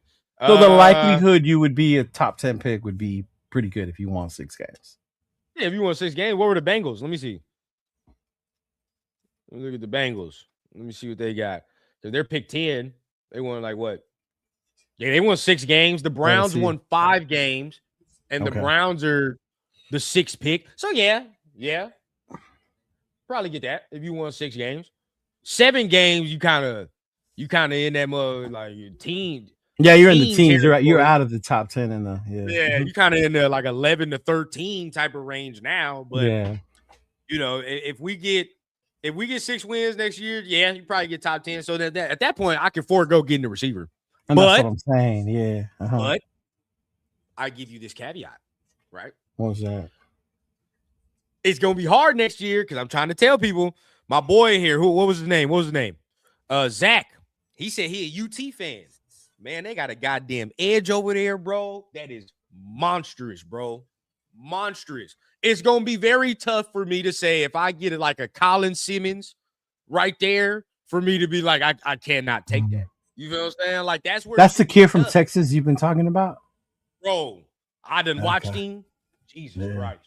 So the likelihood you would be a top 10 pick would be pretty good if you won 6 games. Yeah, if you won 6 games, what were the Bengals? Let me see. Let me look at the Bengals. Let me see what they got. So they're pick 10. They won like what? Yeah, they won 6 games. The Browns won 5 games, and the Browns are the 6th pick. So yeah, probably get that if you won 6 games. 7 games, you kind of in that mode like your team. Yeah, you're in the teams. You're out of the top 10 in the you kind of in the like 11 to 13 type of range now. But if we get 6 wins next year, yeah, you probably get top 10. So that at that point, I can forego getting the receiver. And that's what I'm saying. Yeah. But I give you this caveat, right? What's that? It's gonna be hard next year because I'm trying to tell people My boy here, what was his name? Zach. He said he a UT fan. Man, they got a goddamn edge over there, bro. That is monstrous, bro. Monstrous. It's gonna be very tough for me to say if I get it like a Colin Simmons right there for me to be like, I cannot take that. You feel what I'm saying? Like that's the kid from Texas you've been talking about, bro. I done watched him. Jesus Christ.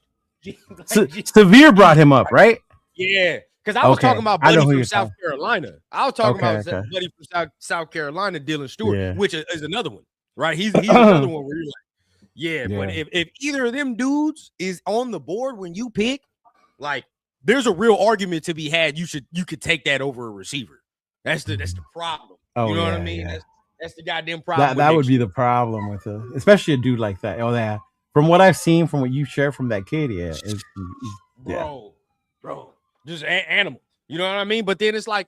Severe brought him up, right? Yeah, because I was talking about Buddy from South Carolina. I was talking about Buddy from South Carolina, Dylan Stewart, which is another one, right? He's another one where you're like, but if either of them dudes is on the board when you pick, like, there's a real argument to be had. You could take that over a receiver. That's the problem. You know what I mean? That's the goddamn problem. That would be the problem with especially a dude like that. Oh, yeah. From what I've seen, from what you shared from that kid, bro, just animal. You know what I mean? But then it's like,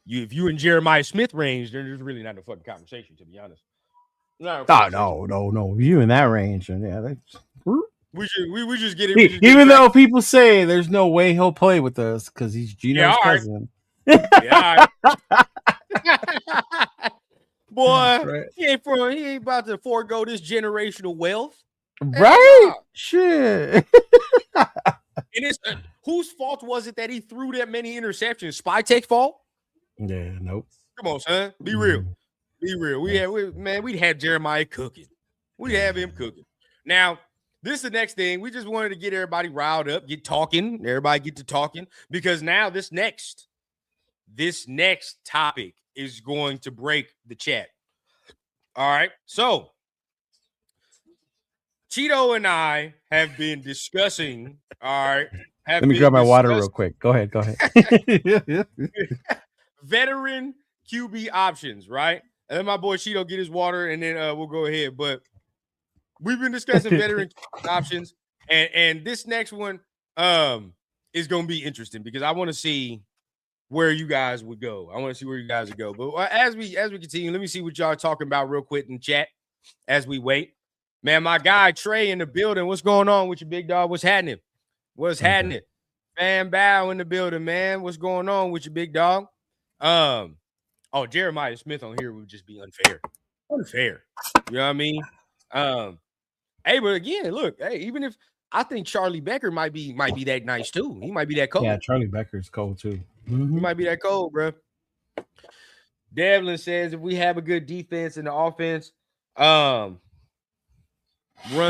if you in Jeremiah Smith range, there's really not a fucking conversation, to be honest. No. If you in that range, we just get it. Even though people say there's no way he'll play with us because he's Gino's cousin. Yeah, boy, he ain't about to forego this generational wealth, right? Shit. And it's whose fault was it that he threw that many interceptions? Spytek's fault? Yeah, nope. Come on, son, be real. We'd have Jeremiah cooking. We'd have him cooking. Now, this is the next thing. We just wanted to get everybody riled up, get talking. Everybody get to talking because now this next topic is going to break the chat. All right. So Cheeto and I have been discussing. All right. Let me grab my water real quick. Go ahead. Veteran QB options, right? And then my boy Cheeto get his water, and then we'll go ahead. But we've been discussing veteran options, and this next one is going to be interesting because I want to see where you guys would go. But as we continue, let me see what y'all are talking about real quick in chat as we wait. Man, my guy Trey in the building. What's going on with you, big dog? What's happening? Fan Bow in the building, man. What's going on with you, big dog? Jeremiah Smith on here would just be unfair. You know what I mean? Hey, but again, look, even if I think Charlie Becker might be that nice too. He might be that cold. Yeah, Charlie Becker's cold too. Mm-hmm. He might be that cold, bro. Devlin says if we have a good defense in the offense, runs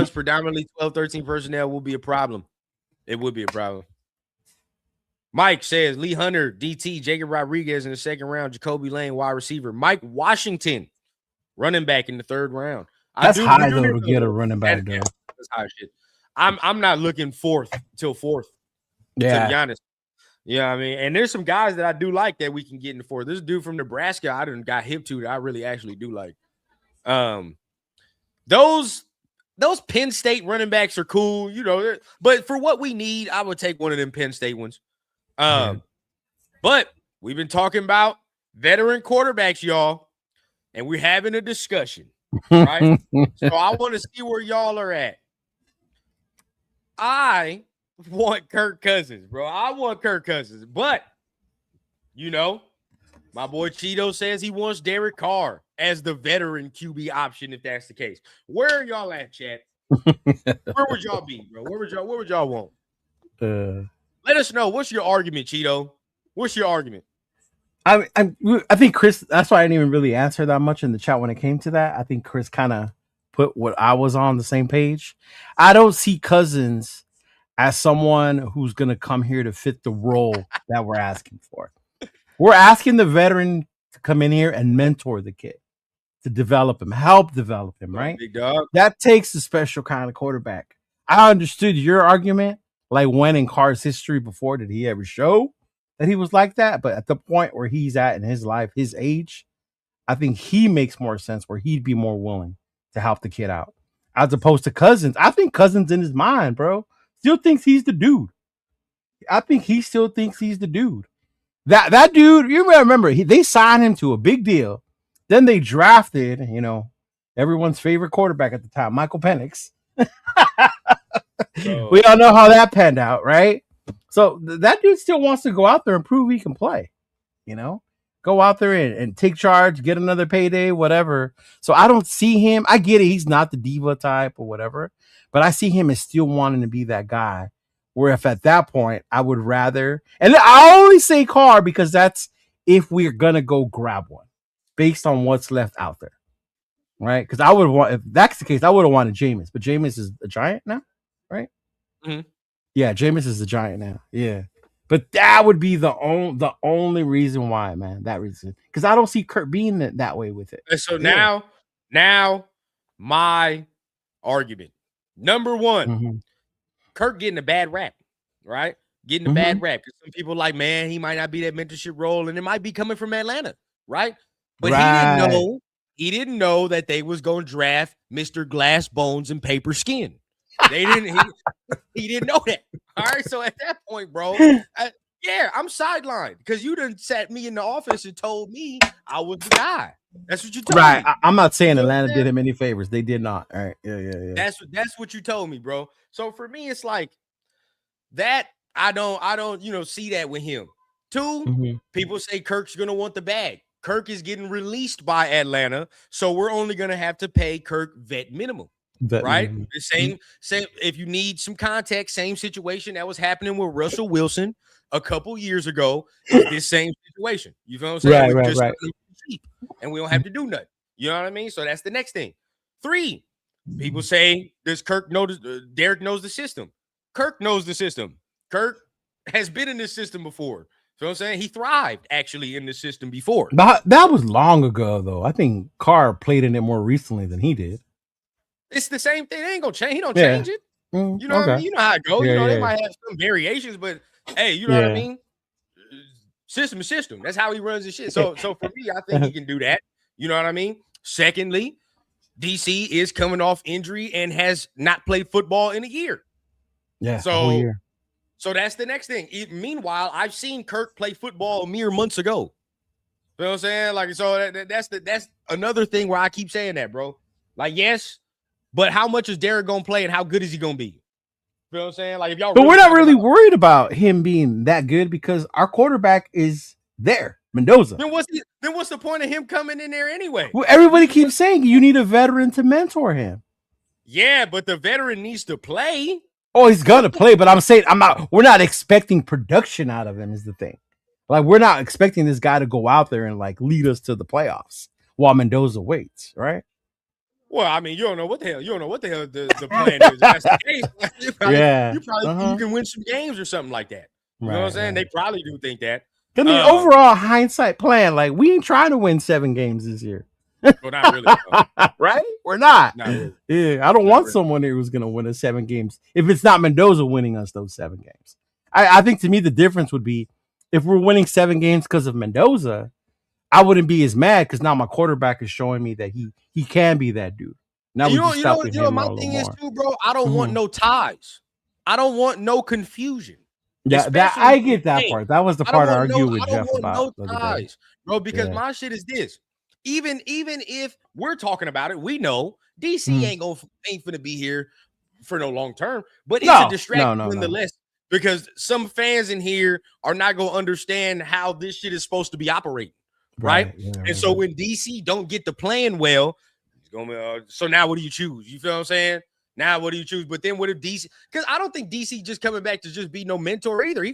predominantly 12, 13 personnel will be a problem. It would be a problem. Mike says Lee Hunter, DT, Jacob Rodriguez in the second round, Jacoby Lane, wide receiver, Mike Washington, running back in the third round. That's high though to get a running back. That's high shit. I'm not looking fourth. To be honest. Yeah, I mean, and there's some guys that I do like that we can get in the fourth. This dude from Nebraska, I done got hip to that I really actually do like. Those Penn State running backs are cool, you know. But for what we need, I would take one of them Penn State ones. But we've been talking about veteran quarterbacks, y'all, and we're having a discussion, right? So I want to see where y'all are at. I want Kirk Cousins, bro. But you know, my boy Cheeto says he wants Derek Carr as the veteran QB option if that's the case. Where are y'all at, chat? Where would y'all be, bro? Where would y'all want? Let us know. What's your argument, Cheeto? What's your argument? I think Chris, that's why I didn't even really answer that much in the chat when it came to that. I think Chris kind of put what I was on the same page. I don't see Cousins as someone who's going to come here to fit the role that we're asking for. We're asking the veteran to come in here and mentor the kid, to develop him, help develop him, right? Big dog. That takes a special kind of quarterback. I understood your argument, like when in Carr's history before did he ever show that he was like that? But at the point where he's at in his life, his age, I think he makes more sense where he'd be more willing to help the kid out. As opposed to Cousins. I think Cousins in his mind, bro, still thinks he's the dude. I think he still thinks he's the dude. That dude, you remember, they signed him to a big deal. Then they drafted, you know, everyone's favorite quarterback at the time, Michael Penix. We all know how that panned out, right? So that dude still wants to go out there and prove he can play. You know, go out there and take charge, get another payday, whatever. So I don't see him. I get it. He's not the diva type or whatever, but I see him as still wanting to be that guy. Where if at that point I would rather, and I only say Carr because that's if we're gonna go grab one based on what's left out there, right? Because I would want, if that's the case, I would have wanted Jameis, but Jameis is a Giant now, right? Mm-hmm. Yeah, Jameis is a Giant now. Yeah, but that would be the only reason why, man. That reason, because I don't see Kirk being that way with it. And so now my argument, number one, Kirk getting a bad rap, right? Getting a bad rap because some people like, man, he might not be that mentorship role, and it might be coming from Atlanta, right? But he didn't know that they was going to draft Mr. Glass Bones and Paper Skin. They didn't. He didn't know that. All right, so at that point, bro, yeah, I'm sidelined because you done sat me in the office and told me I was the guy. That's what you told me. Right. I'm not saying Atlanta did him any favors. They did not. All right. Yeah. That's what you told me, bro. So for me, it's like that. I don't, see that with him. Two, people say Kirk's gonna want the bag. Kirk is getting released by Atlanta, so we're only gonna have to pay Kirk vet minimum. Right? The same. If you need some context, same situation that was happening with Russell Wilson a couple years ago. This same situation. You feel what I'm saying? Right. And we don't have to do nothing. You know what I mean? So that's the next thing. Three, people say, does Kirk know? Derek knows the system. Kirk knows the system. Kirk has been in this system before. So I'm saying he thrived actually in the system before. That was long ago, though. I think Carr played in it more recently than he did. It's the same thing. They ain't gonna change. He don't change it. You know what I mean? You know how it goes. They might have some variations, but hey, you know what I mean? System is system. That's how he runs his shit. So for me, I think he can do that. You know what I mean? Secondly, DC is coming off injury and has not played football in a year. Yeah. So that's the next thing. Meanwhile, I've seen Kirk play football mere months ago. You know what I'm saying? Like, so that's another thing where I keep saying that, bro. Like, yes, but how much is Derek gonna play and how good is he gonna be? You know what I'm saying? Like, if y'all, but we're not really worried about him being that good because our quarterback is there, Mendoza. Then what's the point of him coming in there anyway? Well, everybody keeps saying you need a veteran to mentor him. Yeah, but the veteran needs to play. Oh, he's gonna play, but I'm saying we're not expecting production out of him is the thing. Like, we're not expecting this guy to go out there and like lead us to the playoffs while Mendoza waits, right? Well, I mean, you don't know what the hell the plan is. That's the case. You can win some games or something like that. You know what I'm saying? They probably do think that. I mean, overall hindsight plan, like, we ain't trying to win 7 games this year. Well, not really, right? We're not. Not really. Yeah, I don't want someone who's going to win us 7 games if it's not Mendoza winning us those 7 games. I think to me the difference would be if we're winning 7 games because of Mendoza, I wouldn't be as mad because now my quarterback is showing me that he can be that dude. Now you know my thing is too, bro. I don't want no ties. I don't want no confusion. Yeah, that I get that part. That was the part I argued with Jeff about. No ties, bro, because my shit is this. Even if we're talking about it, we know DC ain't gonna be here for no long term, but it's a distraction nonetheless. Because some fans in here are not gonna understand how this shit is supposed to be operating. Right. And so when DC don't get to playing well, it's gonna be, so now what do you choose? You feel what I'm saying? Now what do you choose? But then what if DC? Because I don't think DC just coming back to just be no mentor either. He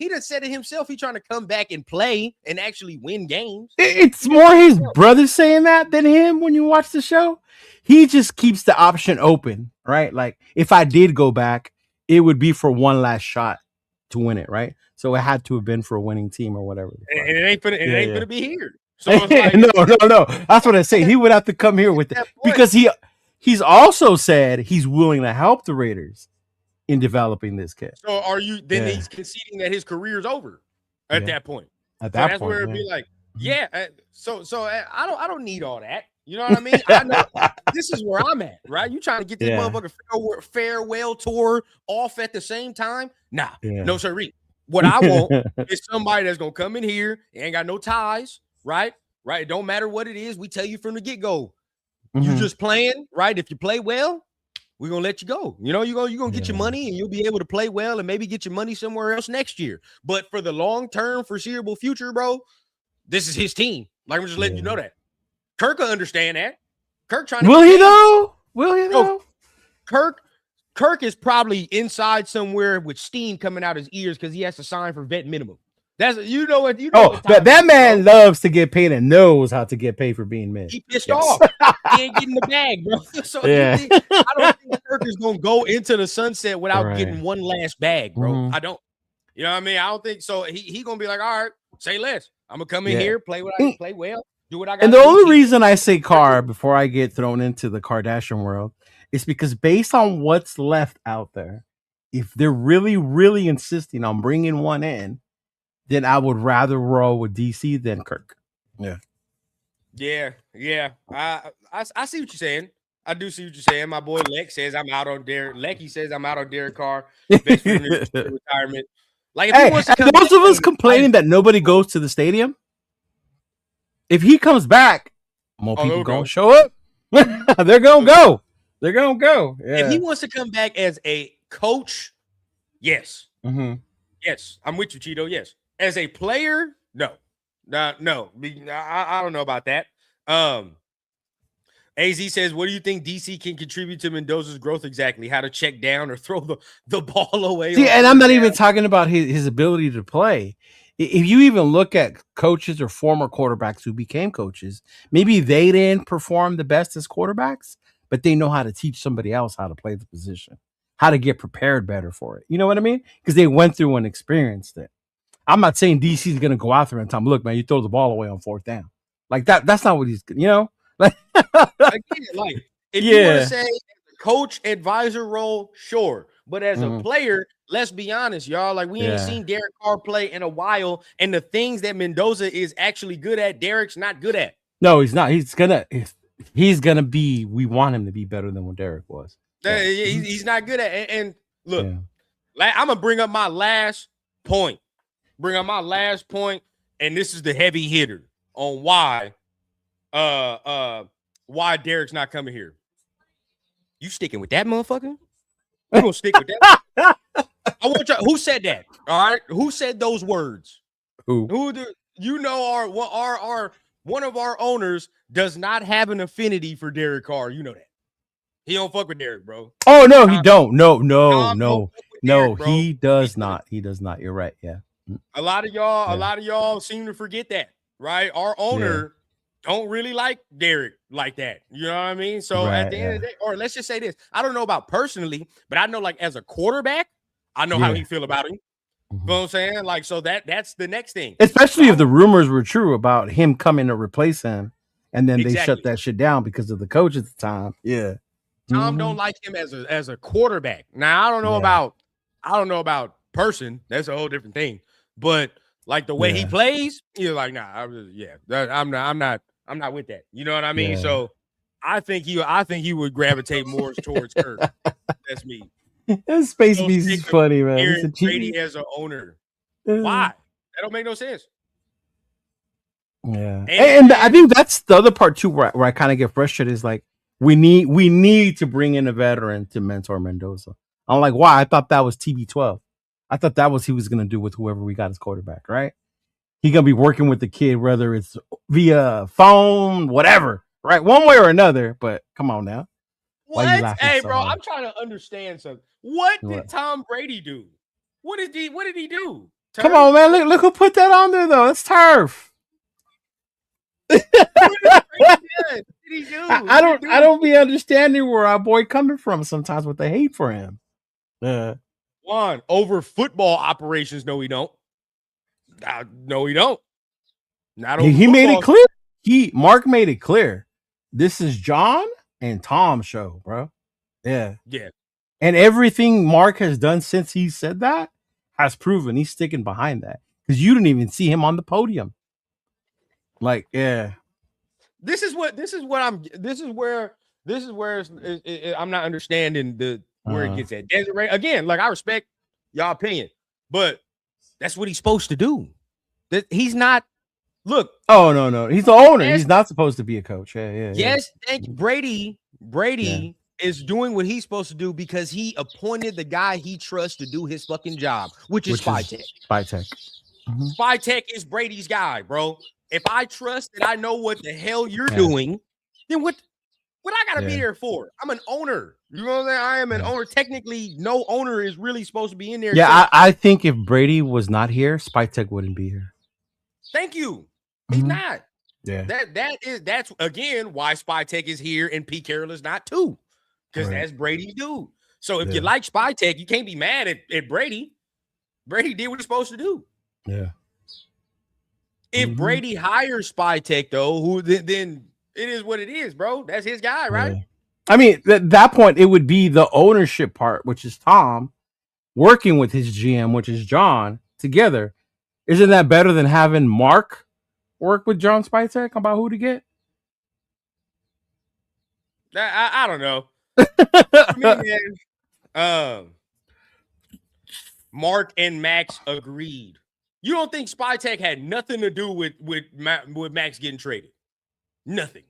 done said it himself. He trying to come back and play and actually win games. It's more his brother saying that than him. When you watch the show, he just keeps the option open, right? Like, if I did go back, it would be for one last shot to win it, right? So it had to have been for a winning team or whatever. And it ain't gonna be here. So it's like, no. That's what I say. He would have to come here with it because he's also said he's willing to help the Raiders in developing this kid. So are you then he's conceding that his career's over at that point? That's where it'd be like, So I don't need all that. You know what I mean? I know this is where I'm at, right? You trying to get this motherfucker farewell tour off at the same time? Nah, no sirree. What I want is somebody that's gonna come in here, ain't got no ties, right? Right. It don't matter what it is. We tell you from the get-go. You just playing, right? If you play well, we're gonna let you go. You know, you're gonna get your money and you'll be able to play well and maybe get your money somewhere else next year. But for the long-term foreseeable future, bro, this is his team. Like, I'm just letting you know that. Kirk will understand that. Kirk trying to Will he though? Will he though? Kirk is probably inside somewhere with steam coming out his ears because he has to sign for vet minimum. That's that man loves to get paid and knows how to get paid for being mid. He pissed off. He ain't getting the bag, bro. So I don't think Kirk is gonna go into the sunset without getting one last bag, bro. I don't. You know what I mean? I don't think so. He gonna be like, all right, say less. I'm gonna come in here, play what I can play well, do what I got. And the only reason I say Carr before I get thrown into the Kardashian world is because based on what's left out there, if they're really, really insisting on bringing one in, then I would rather roll with DC than Kirk. Yeah. I see what you're saying. I do see what you're saying. My boy Lex says I'm out on Derek. Lecky says I'm out on Derek Carr. Best retirement. Like, if he wants to come those of us complaining that nobody goes to the stadium, if he comes back, more people gonna show up. They're gonna go. They're gonna go. Yeah. If he wants to come back as a coach, yes. Yes, I'm with you, Cheeto. Yes. As a player, no. I don't know about that. AZ says, what do you think DC can contribute to Mendoza's growth exactly? How to check down or throw the ball away? See, and I'm not even talking about his ability to play. If you even look at coaches or former quarterbacks who became coaches, maybe they didn't perform the best as quarterbacks, but they know how to teach somebody else how to play the position, how to get prepared better for it. You know what I mean? Because they went through and experienced it. I'm not saying DC is going to go out there and tell him, look, man, you throw the ball away on fourth down. Like that. That's not what he's, you know? Like, if you want to say coach advisor role, sure. But as a player, let's be honest, y'all. Like, we ain't seen Derek Carr play in a while. And the things that Mendoza is actually good at, Derek's not good at. No, he's not. He's gonna be, we want him to be better than what Derek was. He's not good at it. And look, I'm gonna bring up my last point. And this is the heavy hitter on why Derek's not coming here. You sticking with that motherfucker? You gonna stick with that? I want you. Who said that? All right. Who said those words? Who? Our one of our owners does not have an affinity for Derek Carr. You know that. He don't fuck with Derek, bro. Oh no, he don't. No. Derek, he does not. He does not. You're right. Yeah. A lot of y'all seem to forget that, right? Our owner don't really like Derek like that. You know what I mean? So at the end of the day, or let's just say this. I don't know about personally, but I know, like, as a quarterback, I know how he feel about him. You know what I'm saying? Like, so that's the next thing. Especially if the rumors were true about him coming to replace him, and then they shut that shit down because of the coach at the time. Yeah. Tom don't like him as a quarterback. Now, I don't know about person. That's a whole different thing. But like the way he plays, you're like, nah, I'm not with that. You know what I mean? So I think he would gravitate more towards Kirk. That's me. That Space Beast is funny, man. Aaron Brady as an owner. Why? That don't make no sense. Yeah. And I think that's the other part too, where I kind of get frustrated, is like, we need to bring in a veteran to mentor Mendoza. I'm like, why? I thought that was TB12. I thought that was he was gonna do with whoever we got as quarterback, right? He gonna be working with the kid, whether it's via phone, whatever, right? One way or another. But come on now. What? Hey, bro, I'm trying to understand something. What did Tom Brady do? What did he do? Turf? Come on, man. Look who put that on there, though. It's Turf. What did he do? I don't be understanding where our boy coming from sometimes with the hate for him. Juan, over football operations, no, we don't. No, we don't. Not over he made it clear. Mark made it clear. This is John and Tom's show, bro. Yeah. And everything Mark has done since he said that has proven he's sticking behind that, because you didn't even see him on the podium. Like, this is where I'm not understanding where it gets at. Desiree, again, like, I respect y'all opinion, but that's what he's supposed to do. He's not. Look. Oh no, he's the owner. He's not supposed to be a coach. Yeah. Yes, thank you, Brady is doing what he's supposed to do because he appointed the guy he trusts to do his fucking job, which is Spy Tech. Spy Tech. Mm-hmm. Spy Tech is Brady's guy, bro. If I trust that I know what the hell you're doing, then what I gotta be there for? I'm an owner. You know what I'm saying? I am an owner. Technically, no owner is really supposed to be in there. Yeah, I think if Brady was not here, Spy Tech wouldn't be here. Thank you. He's not. Yeah. That's again why Spy Tech is here and Pete Carroll is not too. Because that's Brady's dude. So if you like Spy Tech, you can't be mad at Brady. Brady did what he's supposed to do. Yeah. If Brady hires Spy Tech, though, then it is what it is, bro. That's his guy, right? Yeah. I mean, at that point, it would be the ownership part, which is Tom, working with his GM, which is John, together. Isn't that better than having Mark work with John Spy Tech about who to get? I don't know. I mean, man, Mark and Max agreed. You don't think Spy Tech had nothing to do with Max getting traded? Nothing.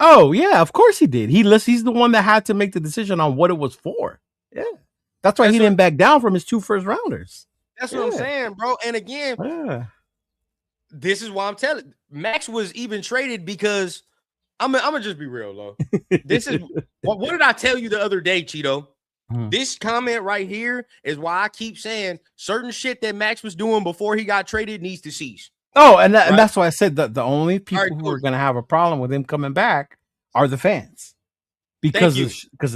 Oh, yeah, of course he did. He's the one that had to make the decision on what it was for. Yeah. That's why he didn't back down from his 2 first-rounders. That's what I'm saying, bro. And again, this is why I'm telling. Max was even traded because I'm gonna just be real, though. This is what did I tell you the other day, Cheeto? This comment right here is why I keep saying certain shit that Max was doing before he got traded needs to cease. Oh, and that's why I said that the only people who are going to have a problem with him coming back are the fans because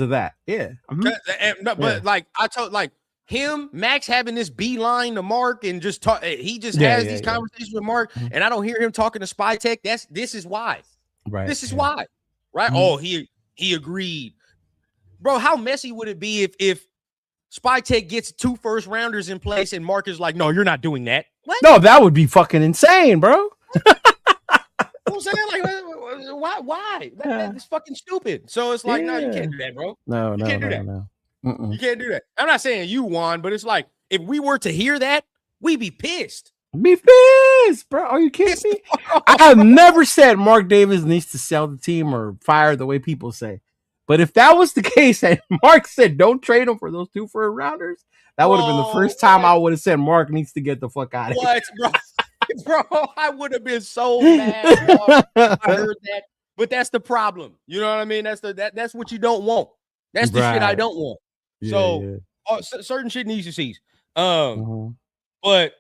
of that. Yeah. But like I told, like him, Max having this beeline to Mark and just talk. He just has these conversations with Mark, and I don't hear him talking to Spy Tech. This is why. Right. This is why. Right. Oh, he agreed. Bro, how messy would it be if Spy Tech gets 2 first-rounders in place and Mark is like, no, you're not doing that. What? No, that would be fucking insane, bro. I'm saying, like, why? That's fucking stupid. So it's like, no, you can't do that, bro. No, you can't do that. No. You can't do that. I'm not saying you won, but it's like, if we were to hear that, we'd be pissed. Be pissed, bro. Are you kidding me? I have never said Mark Davis needs to sell the team or fire the way people say. But if that was the case and Mark said don't trade him for those 2 first-rounders, that would have been the first time I would have said Mark needs to get the fuck out of here. Bro, I would have been so mad. Bro. I heard that. But that's the problem. You know what I mean? That's what you don't want. That's the shit I don't want. Certain shit needs to cease. But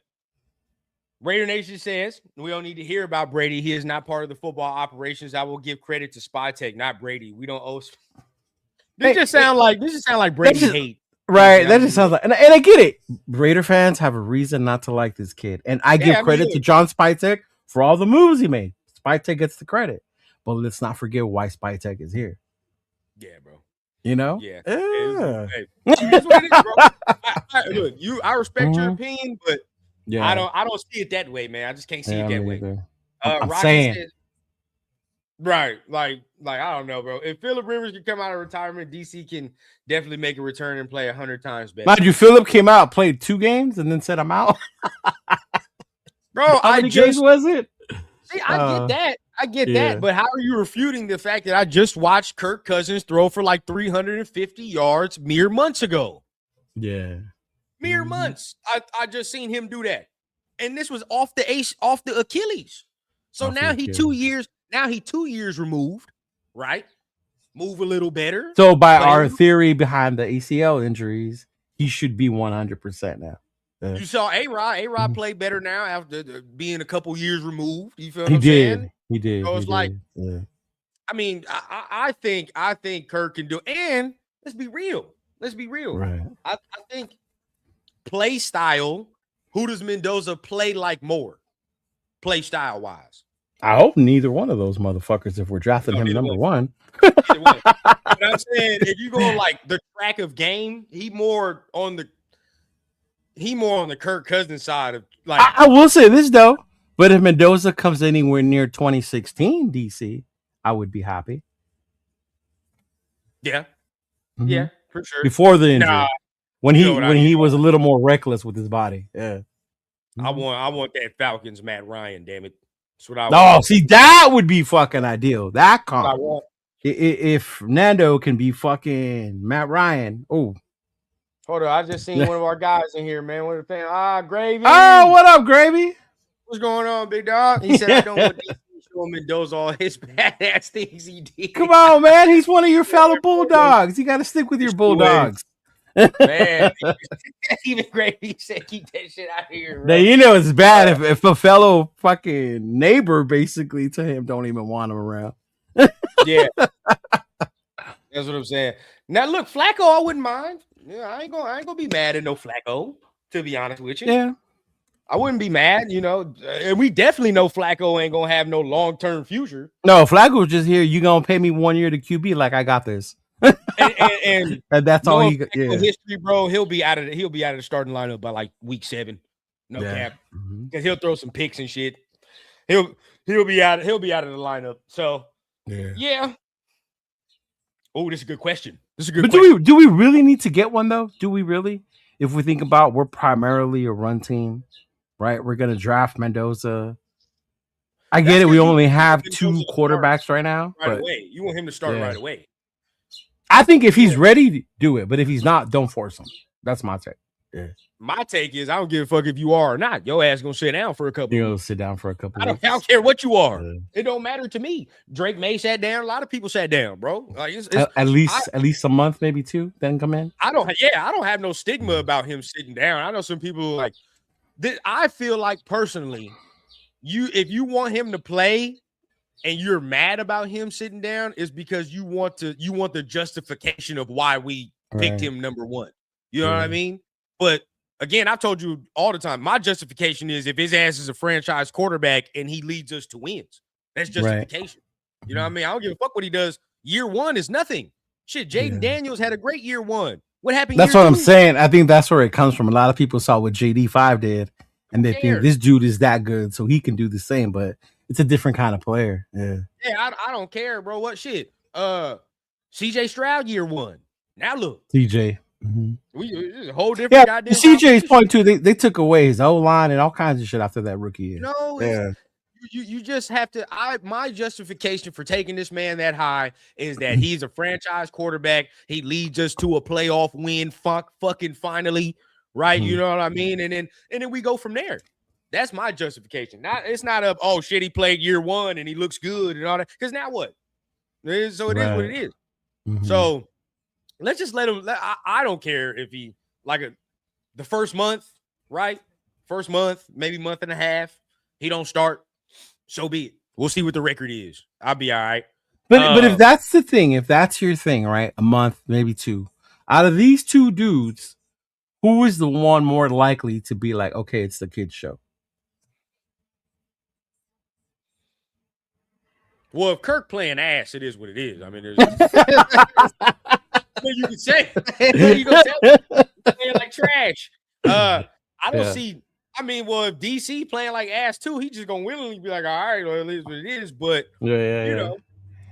Raider Nation says we don't need to hear about Brady. He is not part of the football operations. I will give credit to Spy Tech, not Brady. We don't owe. This just sound like Brady hate. Right. That just sounds like, and I get it. Raider fans have a reason not to like this kid. And I give credit to John Spy Tech for all the moves he made. Spy Tech gets the credit. But let's not forget why Spy Tech is here. Yeah, bro. You know? Yeah. Hey, here's what it is, bro. Look, I respect your opinion, but I don't see it that way, man. I just can't see it that way. I'm saying. Says, right. Like, I don't know, bro. If Phillip Rivers can come out of retirement, DC can definitely make a return and play 100 times better. Mind you, Phillip came out, played 2 games, and then said, I'm out. Bro, how many games was it? See, I get that. But how are you refuting the fact that I just watched Kirk Cousins throw for like 350 yards mere months ago? Yeah. Mere months. I just seen him do that. And this was off the Achilles. So now he 2 years. Now he 2 years removed, right? Move a little better. So by our theory behind the ACL injuries, he should be 100% now. You saw A-Rod. A-Rod played better now after being a couple years removed. You feel what I'm saying? He did. So it's I mean, I think Kirk can do it. And let's be real. Right. I think play style, who does Mendoza play like more? Play style wise. I hope neither one of those motherfuckers, if we're drafting him number one. But I'm saying if you go like the track of game, he more on the Kirk Cousins side of like. I will say this though, but if Mendoza comes anywhere near 2016 DC, I would be happy. Yeah. Yeah, for sure. Before the injury. When he was a little more reckless with his body. Yeah. I want that Falcons Matt Ryan, damn it. That's what I want. See, that would be fucking ideal. That comp. If Nando can be fucking Matt Ryan, oh. Hold on, I just seen one of our guys in here, man. What a fan. Gravy. Oh, what up, Gravy? What's going on, big dog? He said, I don't want to show Mendoza all his badass things he did. Come on, man. He's one of your fellow Bulldogs. You got to stick with your Bulldogs. Man, even Gravy said, keep that shit out of here. Now, you know it's bad if a fellow fucking neighbor basically to him don't even want him around. Yeah. That's what I'm saying. Now, look, Flacco, I wouldn't mind. Yeah, I ain't gonna be mad at no Flacco, to be honest with you. Yeah. I wouldn't be mad, you know. And we definitely know Flacco ain't gonna have no long-term future. No, Flacco's just here. You gonna pay me 1 year to QB? Like I got this. and that's all he got. Yeah. History, bro. He'll be out of the starting lineup by like week 7. No cap. Because he'll throw some picks and shit. He'll be out of the lineup. So yeah. Oh, this is a good question. But do we really need to get one though? Do we really? If we think about we're primarily a run team, right? We're gonna draft Mendoza. I get it. We only have 2 quarterbacks right now. Right away. You want him to start right away. I think if he's ready, do it. But if he's not, don't force him. That's my take. Yeah. My take is I don't give a fuck if you are or not. Your ass gonna sit down for a couple. You're gonna sit down for a couple. I don't care what you are. It don't matter to me. Drake May sat down. A lot of people sat down, bro. Like at least a month, maybe 2, then come in. I don't have no stigma about him sitting down. I know some people like this. I feel like personally, if you want him to play and you're mad about him sitting down, is because you want the justification of why we picked him number 1. You know what I mean? But again, I've told you all the time, my justification is if his ass is a franchise quarterback and he leads us to wins. That's justification. You know what I mean? I don't give a fuck what he does. Year 1 is nothing. Shit, Jaden Daniels had a great year 1. What happened? That's what I'm saying. I think that's where it comes from. A lot of people saw what JD5 did, and they think this dude is that good, so he can do the same, but it's a different kind of player. Yeah, I don't care, bro. What shit? CJ Stroud year 1. Now look. CJ. It's a whole different goddamn. CJ's point too. They took away his O-line and all kinds of shit after that rookie year. No, you just have to. My justification for taking this man that high is that he's a franchise quarterback. He leads us to a playoff win. Fucking finally, right? You know what I mean? And then we go from there. That's my justification. It's not oh shit, he played year 1 and he looks good and all that. Because now what? So it is what it is. So. Let's just let him. I don't care if he the first month, right? First month, maybe month and a half, he don't start. So be it. We'll see what the record is. I'll be all right. But if that's the thing, if that's your thing, right? A month, maybe 2. Out of these 2 dudes, who is the one more likely to be like, okay, it's the kid's show? Well, if Kirk playing ass, it is what it is. I mean, there's. You can say, you gonna tell playing like trash. I don't see. I mean, well, if DC playing like ass too, he just gonna willingly be like, all right, well, it is what it is. But you know,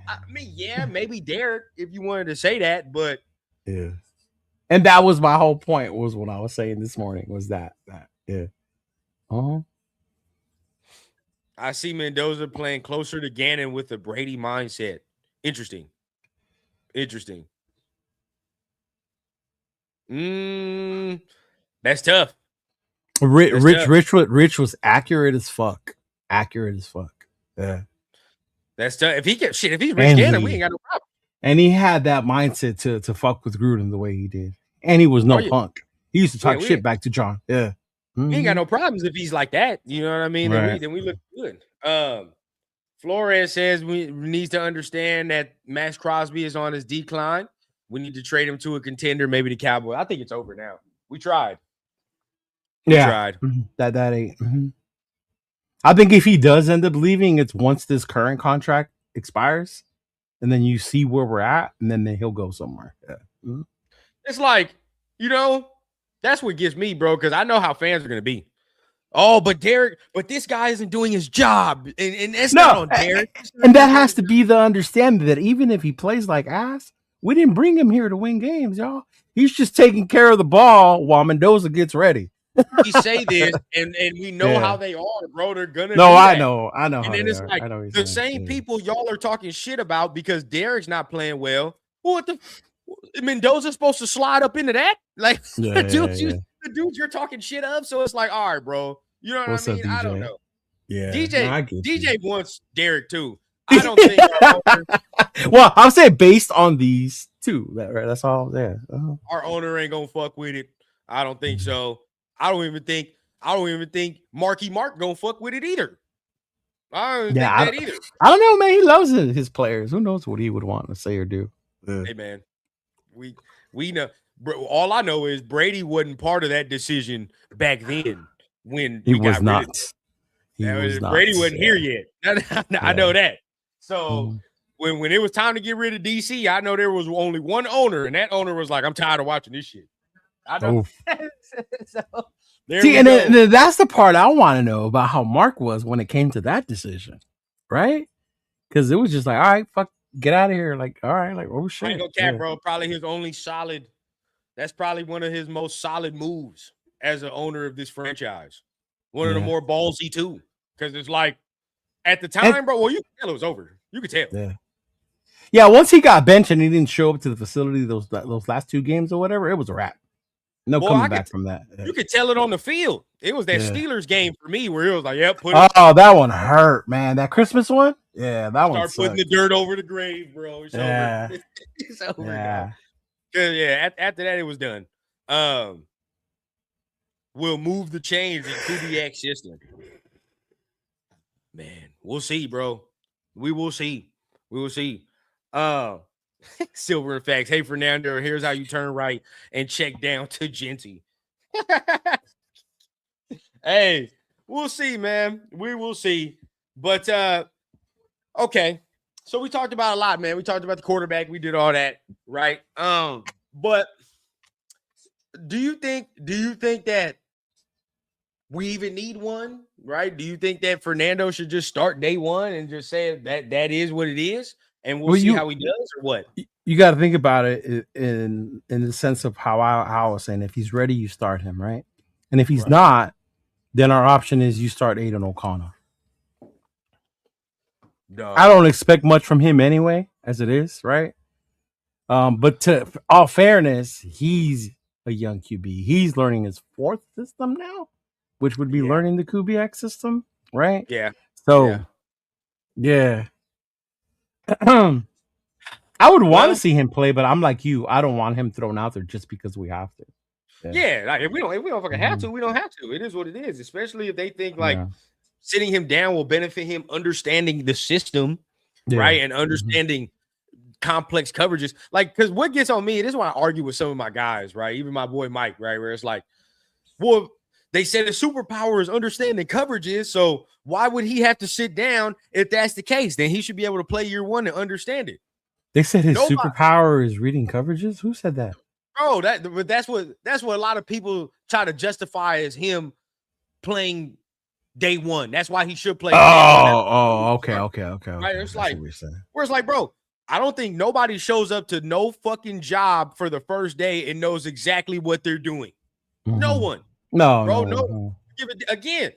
I mean, maybe Derek, if you wanted to say that, but and that was my whole point. Was what I was saying this morning was that I see Mendoza playing closer to Gannon with the Brady mindset. Interesting. That's tough. Rich was accurate as fuck. Yeah. That's tough. If he's Rich Gannon, we ain't got no problem. And he had that mindset to fuck with Gruden the way he did. And he was no punk. He used to talk shit back to John. Yeah. We ain't got no problems if he's like that. You know what I mean? Then we look good. Flores says we need to understand that Maxx Crosby is on his decline. We need to trade him to a contender, maybe the Cowboys. I think it's over now. We tried. That ain't. I think if he does end up leaving, it's once this current contract expires, and then you see where we're at, and then he'll go somewhere. Yeah. It's like, that's what gets me, bro, because I know how fans are going to be. Oh, but this guy isn't doing his job, and it's not on Derek. And that has to be the understanding that even if he plays like ass, we didn't bring him here to win games, y'all. He's just taking care of the ball while Mendoza gets ready. we say this, and we know how they are, bro. They're gonna No, do I that. know And how then they it's are. like I know what the you're same saying. people y'all are talking shit about because Derek's not playing well. What the Mendoza's supposed to slide up into that? Like Yeah, the dudes you're talking shit of. So it's like, all right, bro. You know what What's I up, mean? DJ? I don't know. Yeah, no, I get DJ you. wants Derek too. I don't think our owner, Well, I'm saying based on these two, that's all there. our owner ain't gonna fuck with it. I don't think so. I don't even think Marky Mark gonna fuck with it either. I don't think that either. I don't know, man. He loves his players. Who knows what he would want to say or do? Hey, man, we know. All I know is Brady wasn't part of that decision back then when He we was got not. rid of it. He was not. Brady wasn't here yet. I know that. So Mhm. when it was time to get rid of DC, I know there was only one owner, and that owner was like, "I'm tired of watching this shit." I know. So, see, and then that's the part I want to know about how Mark was when it came to that decision, right? Because it was just like, all right, fuck, get out of here. Like, all right, like, oh shit. I ain't gonna cap, bro. Probably his only solid. That's probably one of his most solid moves as an owner of this franchise. One of the more ballsy too, because it's like at the time, bro. Well, you could tell it was over. You could tell. Yeah. Once he got benched and he didn't show up to the facility those last two games or whatever, it was a wrap. No coming back from that. You could tell it on the field. It was that Steelers game for me where it was like, "Yep, that one hurt, man. That Christmas one, that one. Start putting the dirt over the grave, bro. It's over. It's over. Yeah. After that, it was done. We'll move the chains in Kubiak's system. Man, we'll see, bro. We will see. We will see. Silver and Facts. Hey, Fernando, here's how you turn right and check down to Genty. Hey, we'll see, man. We will see. But okay. So we talked about a lot, man. We talked about the quarterback. We did all that, right? But do you think that we even need one, right? Do you think that Fernando should just start day one and just say that is what it is, and we'll see how he does, or what? You got to think about it in the sense of how I was saying. If he's ready, you start him, right? And if he's not, then our option is you start Aiden O'Connor. I don't expect much from him anyway, as it is, right? But to all fairness, he's a young QB. He's learning his fourth system now, which would be learning the Kubiak system, right? Yeah. So, I would want to see him play, but I'm like you. I don't want him thrown out there just because we have to. Like if we don't fucking have to, we don't have to. It is what it is. Especially if they think like sitting him down will benefit him understanding the system, right, and understanding complex coverages. Like, because what gets on me, this is why I argue with some of my guys, right? Even my boy Mike, right, where it's like, well, they said his superpower is understanding coverages, so why would he have to sit down if that's the case? Then he should be able to play year one and understand it. They said his superpower is reading coverages. Who said that? Bro, that's what a lot of people try to justify as him playing day one. That's why he should play. Okay. Right? It's like, where it's like, bro, I don't think nobody shows up to no fucking job for the first day and knows exactly what they're doing. Mm-hmm. No one. No. Again,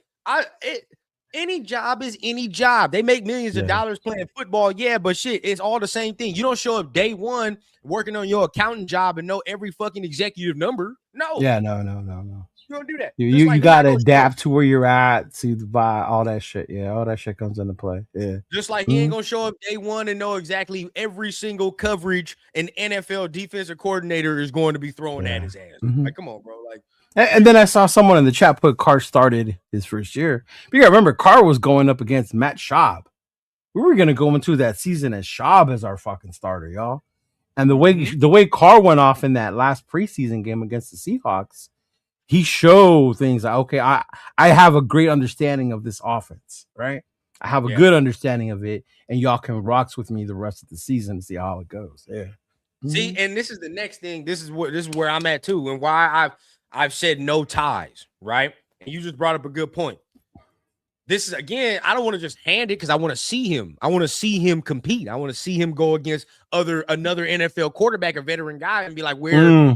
any job is any job. They make millions of dollars playing football. Yeah, but shit, it's all the same thing. You don't show up day one working on your accounting job and know every fucking executive number. No. Yeah, no. You don't do that. You got to adapt to where you're at, to buy all that shit. Yeah, all that shit comes into play. Yeah. Just like he ain't going to show up day one and know exactly every single coverage an NFL defensive coordinator is going to be throwing at his ass. Mm-hmm. Like, come on, bro. Like, and then I saw someone in the chat put Carr started his first year. But you gotta remember, Carr was going up against Matt Schaub. We were gonna go into that season as Schaub as our fucking starter, y'all. And the way Carr went off in that last preseason game against the Seahawks, he showed things like, okay, I have a great understanding of this offense, right? I have a good understanding of it, and y'all can rocks with me the rest of the season to see how it goes. Yeah. See, and this is the next thing. This is where I'm at too, and why I've said no ties, right? And you just brought up a good point. This is, again, I don't want to just hand it because I want to see him. I want to see him compete. I want to see him go against another NFL quarterback, a veteran guy, and be like, where's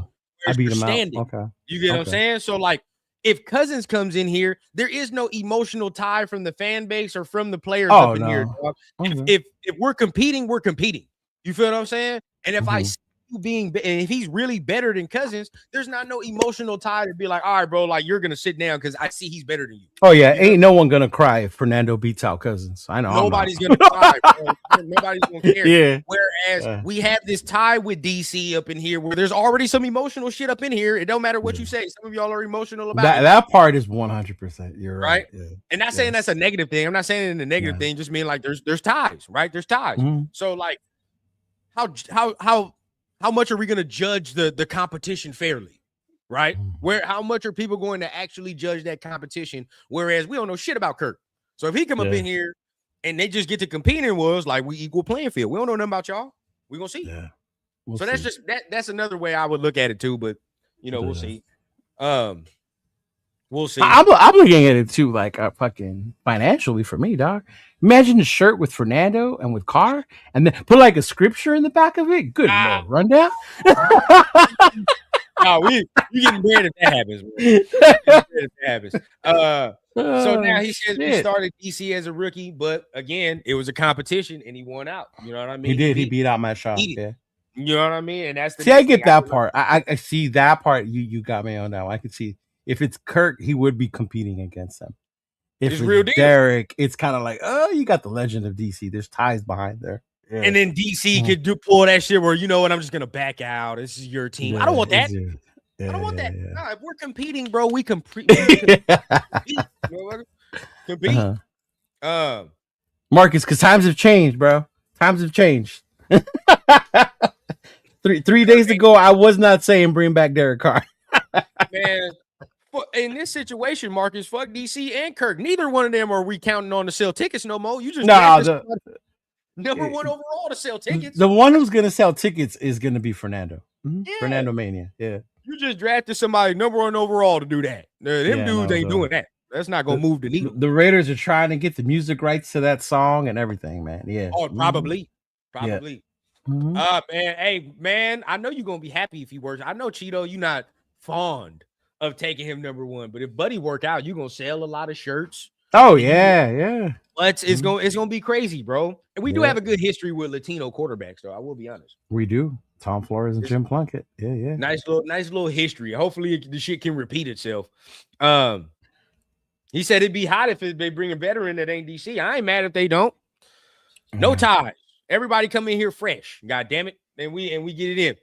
your standing? Okay. You get what I'm saying? So, like, if Cousins comes in here, there is no emotional tie from the fan base or from the players Oh, up in here. Dog. Okay. If we're competing, we're competing. You feel what I'm saying? And if I Mhm. see you being, and if he's really better than Cousins, there's not no emotional tie to be like, all right, bro, like you're gonna sit down because I see he's better than you. Oh yeah, You know? ain't no one gonna cry if Fernando beats out Cousins. I know Nobody's I'm not. gonna cry, bro. Nobody's gonna care. Yeah. Whereas we have this tie with DC up in here where there's already some emotional shit up in here. It don't matter what you say. Some of y'all are emotional about it. That part is 100%. You're right. Yeah. And not saying that's a negative thing. I'm not saying it's a negative thing. Just mean like there's ties, right? There's ties. Mhm. So like how much are we gonna judge the competition fairly? Right? How much are people going to actually judge that competition? Whereas we don't know shit about Kirk. So if he come up in here and they just get to competing with us, like we equal playing field. We don't know nothing about y'all. We're gonna see. Yeah. So that's just that's another way I would look at it too. But we'll see. We'll see. I'm looking at it too, like fucking financially for me, dog. Imagine the shirt with Fernando and with Carr, and then put like a scripture in the back of it. Good Lord, rundown. No, we getting married if that happens. If that happens. So now he says we started DC as a rookie, but again, it was a competition and he won out. You know what I mean? He did. He beat out Matt Shaw. Yeah. You know what I mean? And that's the I get that part. I see that part. You got me on that one. I can see if it's Kirk, he would be competing against him. If it's real Derek, it's kind of like, oh, you got the legend of DC. There's ties behind there. Yeah. And then DC could pull that shit where, you know what, I'm just going to back out. This is your team. I don't want that. I don't want that. No, if we're competing, bro, we compete. Compete. Marcus, because times have changed, bro. Times have changed. 3 days ago, I was not saying bring back Derek Carr. Man, in this situation, Marcus, fuck DC and Kirk. Neither one of them are we counting on to sell tickets no more. You just number one overall to sell tickets. The one who's going to sell tickets is going to be Fernando. Fernando Mania. Yeah. You just drafted somebody number one overall to do that. Them dudes ain't doing that. That's not going to move the needle. The Raiders are trying to get the music rights to that song and everything, man. Yeah. Oh, probably. Probably. Man. Hey, man, I know you're going to be happy if he works. I know, Cheeto, you're not fond of taking him number one, but if Buddy work out, you're going to sell a lot of shirts. Oh, yeah. But it's gonna be crazy, bro. And we do have a good history with Latino quarterbacks, though. I will be honest. We do. Tom Flores and Jim Plunkett. Yeah. Nice little history. Hopefully the shit can repeat itself. He said it'd be hot if they bring a veteran that ain't DC. I ain't mad if they don't. No ties. Everybody come in here fresh. God damn it. And we get it in.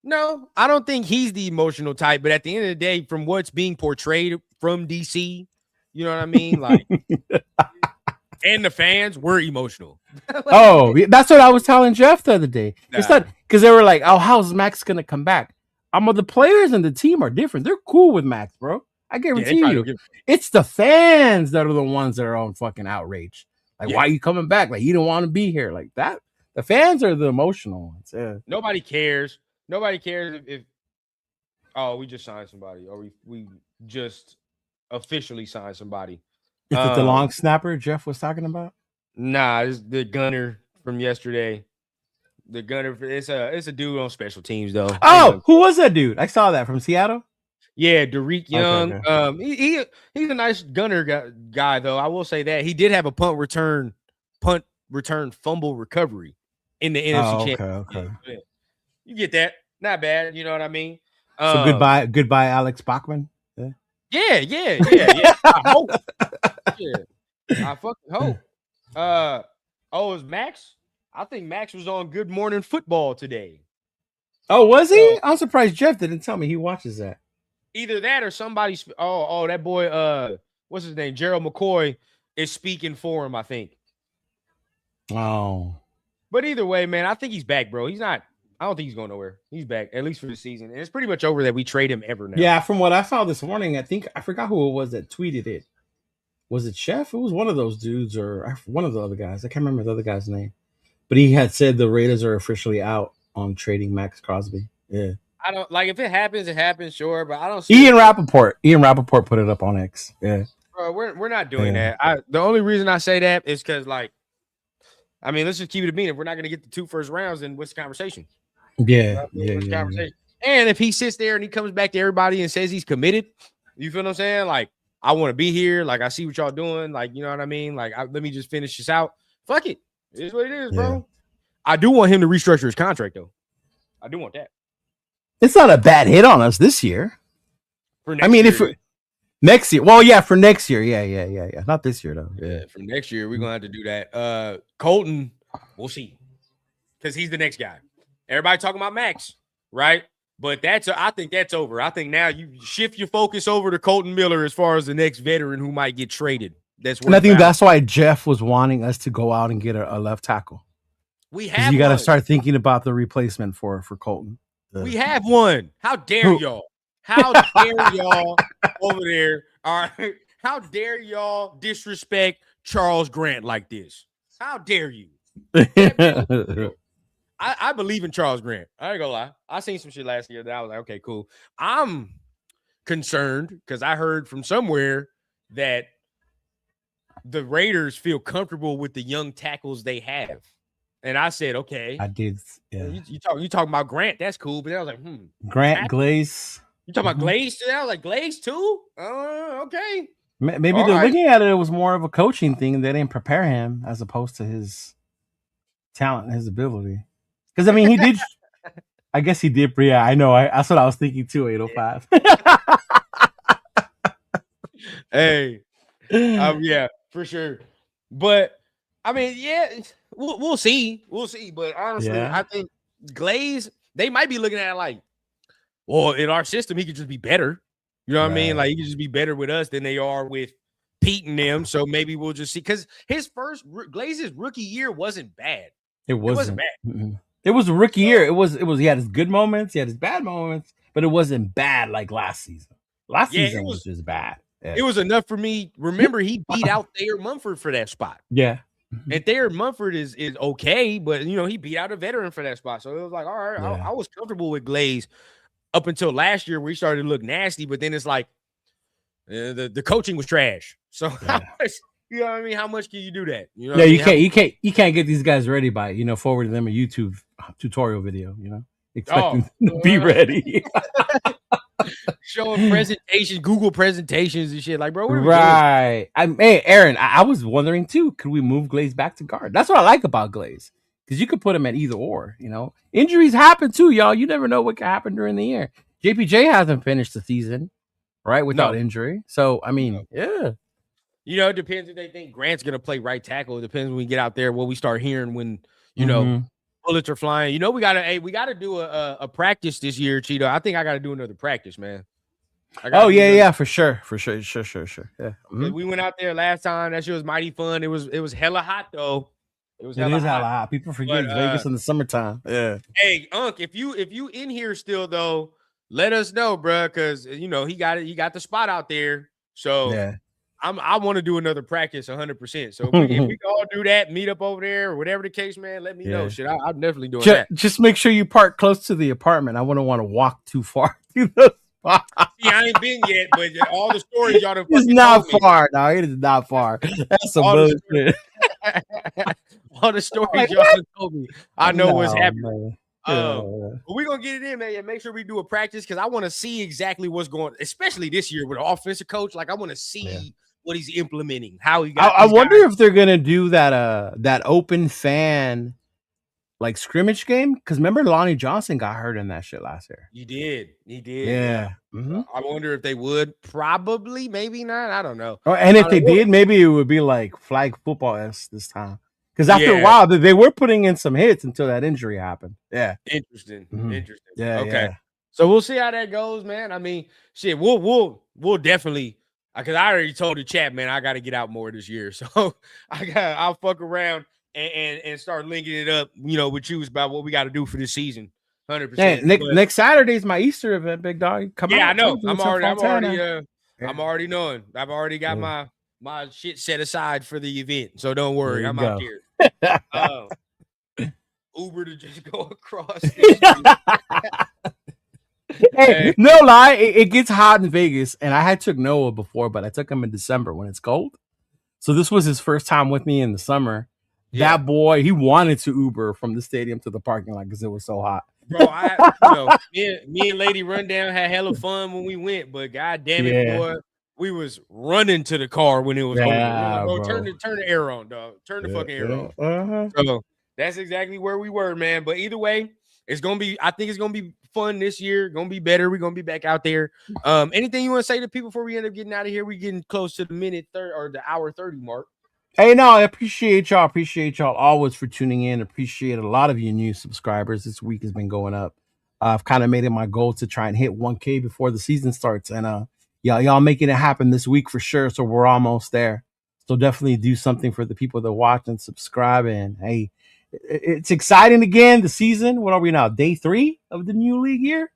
No, I don't think he's the emotional type, but at the end of the day, from what's being portrayed from DC, you know what I mean? Like and the fans were emotional. That's what I was telling Jeff the other day. It's not because they were like, "Oh, how's Max gonna come back?" The players and the team are different. They're cool with Max, bro. I guarantee you. It's the fans that are the ones that are on fucking outrage. Like, why are you coming back? Like, you don't want to be here. Like that. The fans are the emotional ones. Yeah. Nobody cares. Nobody cares if we just signed somebody, or we just officially signed somebody. Is it the long snapper Jeff was talking about? Nah, it's the gunner from yesterday. The gunner, it's a dude on special teams though. Oh, who was that dude? I saw that from Seattle. Yeah, Derek Young. Okay. He's a nice gunner guy though. I will say that he did have a punt return fumble recovery in the NFC Championship. Okay. Yeah. You get that? Not bad. You know what I mean? So goodbye, Alex Bachman. Yeah. I hope. I fucking hope. Is Max? I think Max was on Good Morning Football today. Oh, was he? I'm surprised Jeff didn't tell me he watches that. Either that or somebody. That boy. What's his name? Gerald McCoy is speaking for him, I think. Oh. But either way, man, I think he's back, bro. He's not. I don't think he's going nowhere. He's back, at least for the season. And it's pretty much over that we trade him ever now. Yeah, from what I saw this morning, I forgot who it was that tweeted it. Was it Chef? It was one of those dudes or one of the other guys. I can't remember the other guy's name. But he had said the Raiders are officially out on trading Maxx Crosby. Yeah. I don't like if it happens, sure, but I don't see Ian Rappaport put it up on X. Yeah. Bro, we're not doing that. The only reason I say that is because, like, I mean, let's just keep it a bean. If we're not going to get the 2 first rounds, then what's the conversation? Yeah. And if he sits there and he comes back to everybody and says he's committed, You feel what I'm saying? Like, I want to be here. Like, I see what y'all doing. Like, you know what I mean? Like, let me just finish this out. Fuck it. It is what it is, bro. I do want him to restructure his contract, though. I do want that. It's not a bad hit on us this year. For next year, next year. Well, yeah, for next year. Yeah. Not this year, though. Yeah, for next year, we're going to have to do that. Colton, we'll see. Because he's the next guy. Everybody talking about Maxx, right? But I think that's over. I think now you shift your focus over to Colton Miller as far as the next veteran who might get traded. And I think that's why Jeff was wanting us to go out and get a left tackle. We have. You got to start thinking about the replacement for Colton. We have one. How dare y'all? How dare y'all over there? All right. How dare y'all disrespect Charles Grant like this? How dare you? I believe in Charles Grant. I ain't gonna lie. I seen some shit last year that I was like, okay, cool. I'm concerned because I heard from somewhere that the Raiders feel comfortable with the young tackles they have. And I said, okay. I did. Yeah. You talking about Grant? That's cool. But I was like, Grant, tackle? Glaze. You talking about Glaze? I was like, Glaze too? Okay. Maybe they're looking at it was more of a coaching thing, and they didn't prepare him as opposed to his talent and his ability. Because, I mean, he did. I guess he did. But yeah, I know. That's what I was thinking too, 805. Hey. Yeah, for sure. But, I mean, yeah, we'll see. We'll see. But honestly, I think Glaze, they might be looking at it like, well, in our system, he could just be better. You know what I mean? Like, he could just be better with us than they are with Pete and them. So maybe we'll just see. Because Glaze's rookie year wasn't bad. It wasn't bad. Mm-hmm. It was a rookie year. It was. He had his good moments. He had his bad moments. But it wasn't bad like last season. Last season was just bad. Yeah. It was enough for me. Remember, he beat out Thayer Munford for that spot. Yeah. And Thayer Munford is okay, but, you know, he beat out a veteran for that spot. So it was like, all right, I was comfortable with Glaze up until last year where he started to look nasty. But then it's like the coaching was trash. So how much, you know what I mean? How much can you do that? You know, you can't get these guys ready by, you know, forwarding them a YouTube tutorial video, you know, expecting them to be ready. Showing presentations, Google presentations and shit. Like, bro, what are we doing? Hey, Aaron, I was wondering too, could we move Glaze back to guard? That's what I like about Glaze. Because you could put him at either or, you know. Injuries happen too, y'all. You never know what can happen during the year. JPJ hasn't finished the season, right, without injury. So, I mean, yeah. You know, it depends if they think Grant's going to play right tackle. It depends when we get out there, what we start hearing when, you know, bullets are flying. You know, we got to do a practice this year, Cheeto. I think I got to do another practice, man. For sure. Yeah. We went out there last time. That shit was mighty fun. It was hella hot, though. It is hella hot. People forget Vegas in the summertime. Yeah. Hey, Unc, if you in here still though, let us know, bro, because you know he got the spot out there. So yeah, I want to do another practice 100%. So if we can all do that, meet up over there or whatever the case, man, let me know. Shit, I'm definitely doing that. Just make sure you park close to the apartment. I wouldn't want to walk too far through the spot. See, I ain't been yet, but all the stories y'all done it's not far. No, it is not far. That's some bullshit. All the stories y'all told me, I know what's happening. But we're gonna get it in, man. Yeah, make sure we do a practice because I want to see exactly what's going, especially this year with an offensive coach. Like, I want to see what he's implementing, how he got. I wonder if they're gonna do that open fan like scrimmage game, because remember Lonnie Johnson got hurt in that shit last year. He did. Yeah. Mm-hmm. I wonder if they would. Probably, maybe not. I don't know. And if they did, maybe it would be like flag football-esque this time. Because after a while, they were putting in some hits until that injury happened. Yeah. Interesting. Yeah. Okay. Yeah. So we'll see how that goes, man. I mean, shit, we'll definitely, because I already told the chat, man, I got to get out more this year. So I'll fuck around and start linking it up, you know, with you about what we got to do for this season. 100%. Hey, next Saturday is my Easter event, big dog. Come on. I know. I'm already knowing. I've already got my shit set aside for the event. So don't worry. I'm out here. Uber to just go across. Hey, no lie, it gets hot in Vegas, and I took Noah before, but I took him in December when it's cold. So this was his first time with me in the summer. Yeah. That boy, he wanted to Uber from the stadium to the parking lot because it was so hot. Bro, me and Lady Rundown had hella fun when we went, but god damn it, Yeah. boy, we was running to the car when it was over. We were like, Yeah, bro, bro. turn the air on, dog. Turn the fucking air on. Uh-huh. So that's exactly where we were, man. But either way, it's gonna be. I think it's gonna be fun this year. Gonna be better. We're gonna be back out there. Anything you want to say to people before we end up getting out of here? We getting close to the minute 30 or the hour 30 mark. Hey, no, I appreciate y'all. Appreciate y'all always for tuning in. Appreciate a lot of you new subscribers. This week has been going up. I've kind of made it my goal to try and hit 1K before the season starts, and y'all making it happen this week for sure. So we're almost there. So definitely do something for the people that watch and subscribe. And hey, it's exciting again. The season. What are we now? Day 3 of the new league year.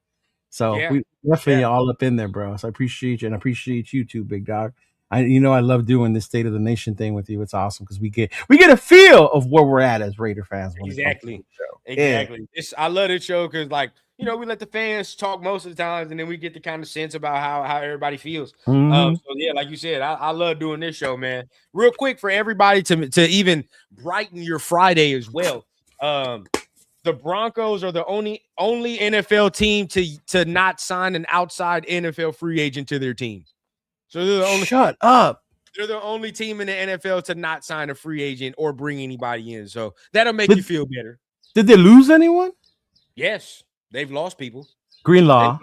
So Yeah. we definitely all up in there, bro. So I appreciate you and I appreciate you too, big dog. I love doing this State of the Nation thing with you. It's awesome because we get a feel of where we're at as Raider fans. Exactly. Exactly. Yeah. I love this show because, like, we let the fans talk most of the times, and then we get the kind of sense about how everybody feels. Mm-hmm. So yeah, like you said, I love doing this show, man. Real quick for everybody to even brighten your Friday as well. The Broncos are the only NFL team to not sign an outside NFL free agent to their team. So they're the only. Shut up. They're the only team in the NFL to not sign a free agent or bring anybody in. So that'll make you feel better. Did they lose anyone? Yes, they've lost people. Greenlaw.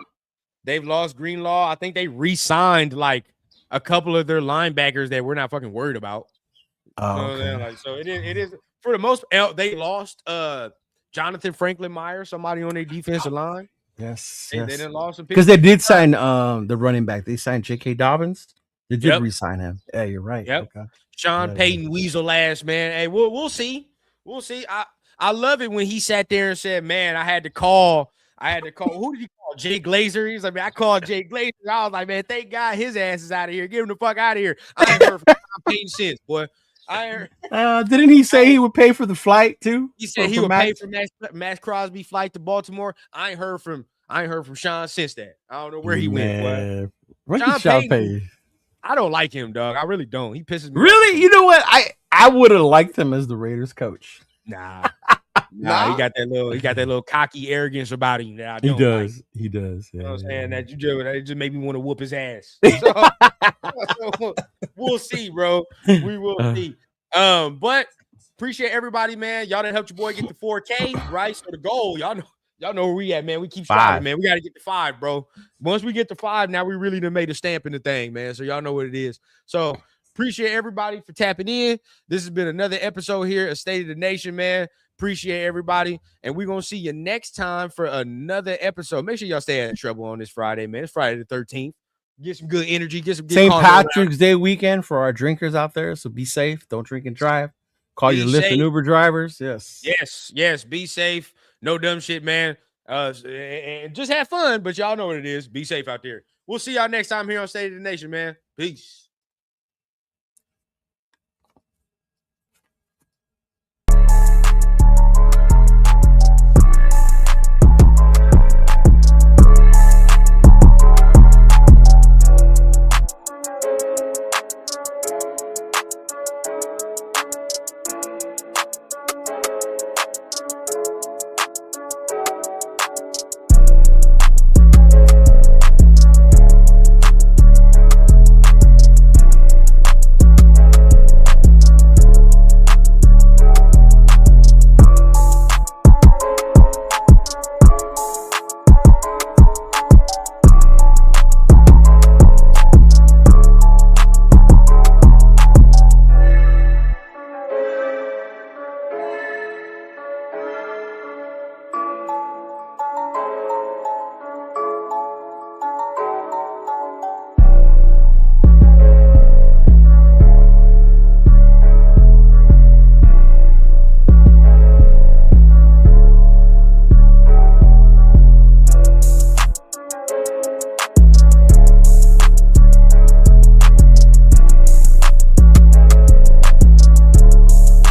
They've lost Greenlaw. I think they re-signed like a couple of their linebackers that we're not fucking worried about. Oh, okay. So it is for the most. They lost Jonathan Franklin Myers, somebody on their defensive line. Yes, they didn't lose some because they did sign the running back. They signed J.K. Dobbins. They did re-sign him. Yeah, you're right. Yep. Okay. Sean Payton Weasel ass, man. Hey, we'll see. We'll see. I love it when he sat there and said, "Man, I had to call. Who did he call? Jay Glazer." He's like, "Man, I called Jay Glazer." I was like, "Man, thank God his ass is out of here. Get him the fuck out of here." I ain't heard from Sean Payton since, boy. Didn't he say he would pay for the flight too? He said he would pay for Maxx Crosby flight to Baltimore. I ain't heard from Sean since that. I don't know where he went. Boy. Sean Payton. I don't like him, dog. I really don't. He pisses me off. Really? You know what? I would have liked him as the Raiders coach. Nah. Nah, he got that little cocky arrogance about him. That I don't He does. Yeah, you know what I'm saying? That just made me want to whoop his ass. So we'll see, bro. We will see. But appreciate everybody, man. Y'all done helped your boy get to 4K, right? So the goal, y'all know where we at, man. We keep striving, man. We got to get to 5, bro. Once we get to 5, now we really done made a stamp in the thing, man. So y'all know what it is. So appreciate everybody for tapping in. This has been another episode here of State of the Nation, man. Appreciate everybody. And we're going to see you next time for another episode. Make sure y'all stay out of trouble on this Friday, man. It's Friday the 13th. Get some good energy. Get some St. Patrick's Day weekend for our drinkers out there. So be safe. Don't drink and drive. Call your Lyft and Uber drivers. Yes. Be safe. No dumb shit, man. And just have fun. But y'all know what it is. Be safe out there. We'll see y'all next time here on State of the Nation, man. Peace.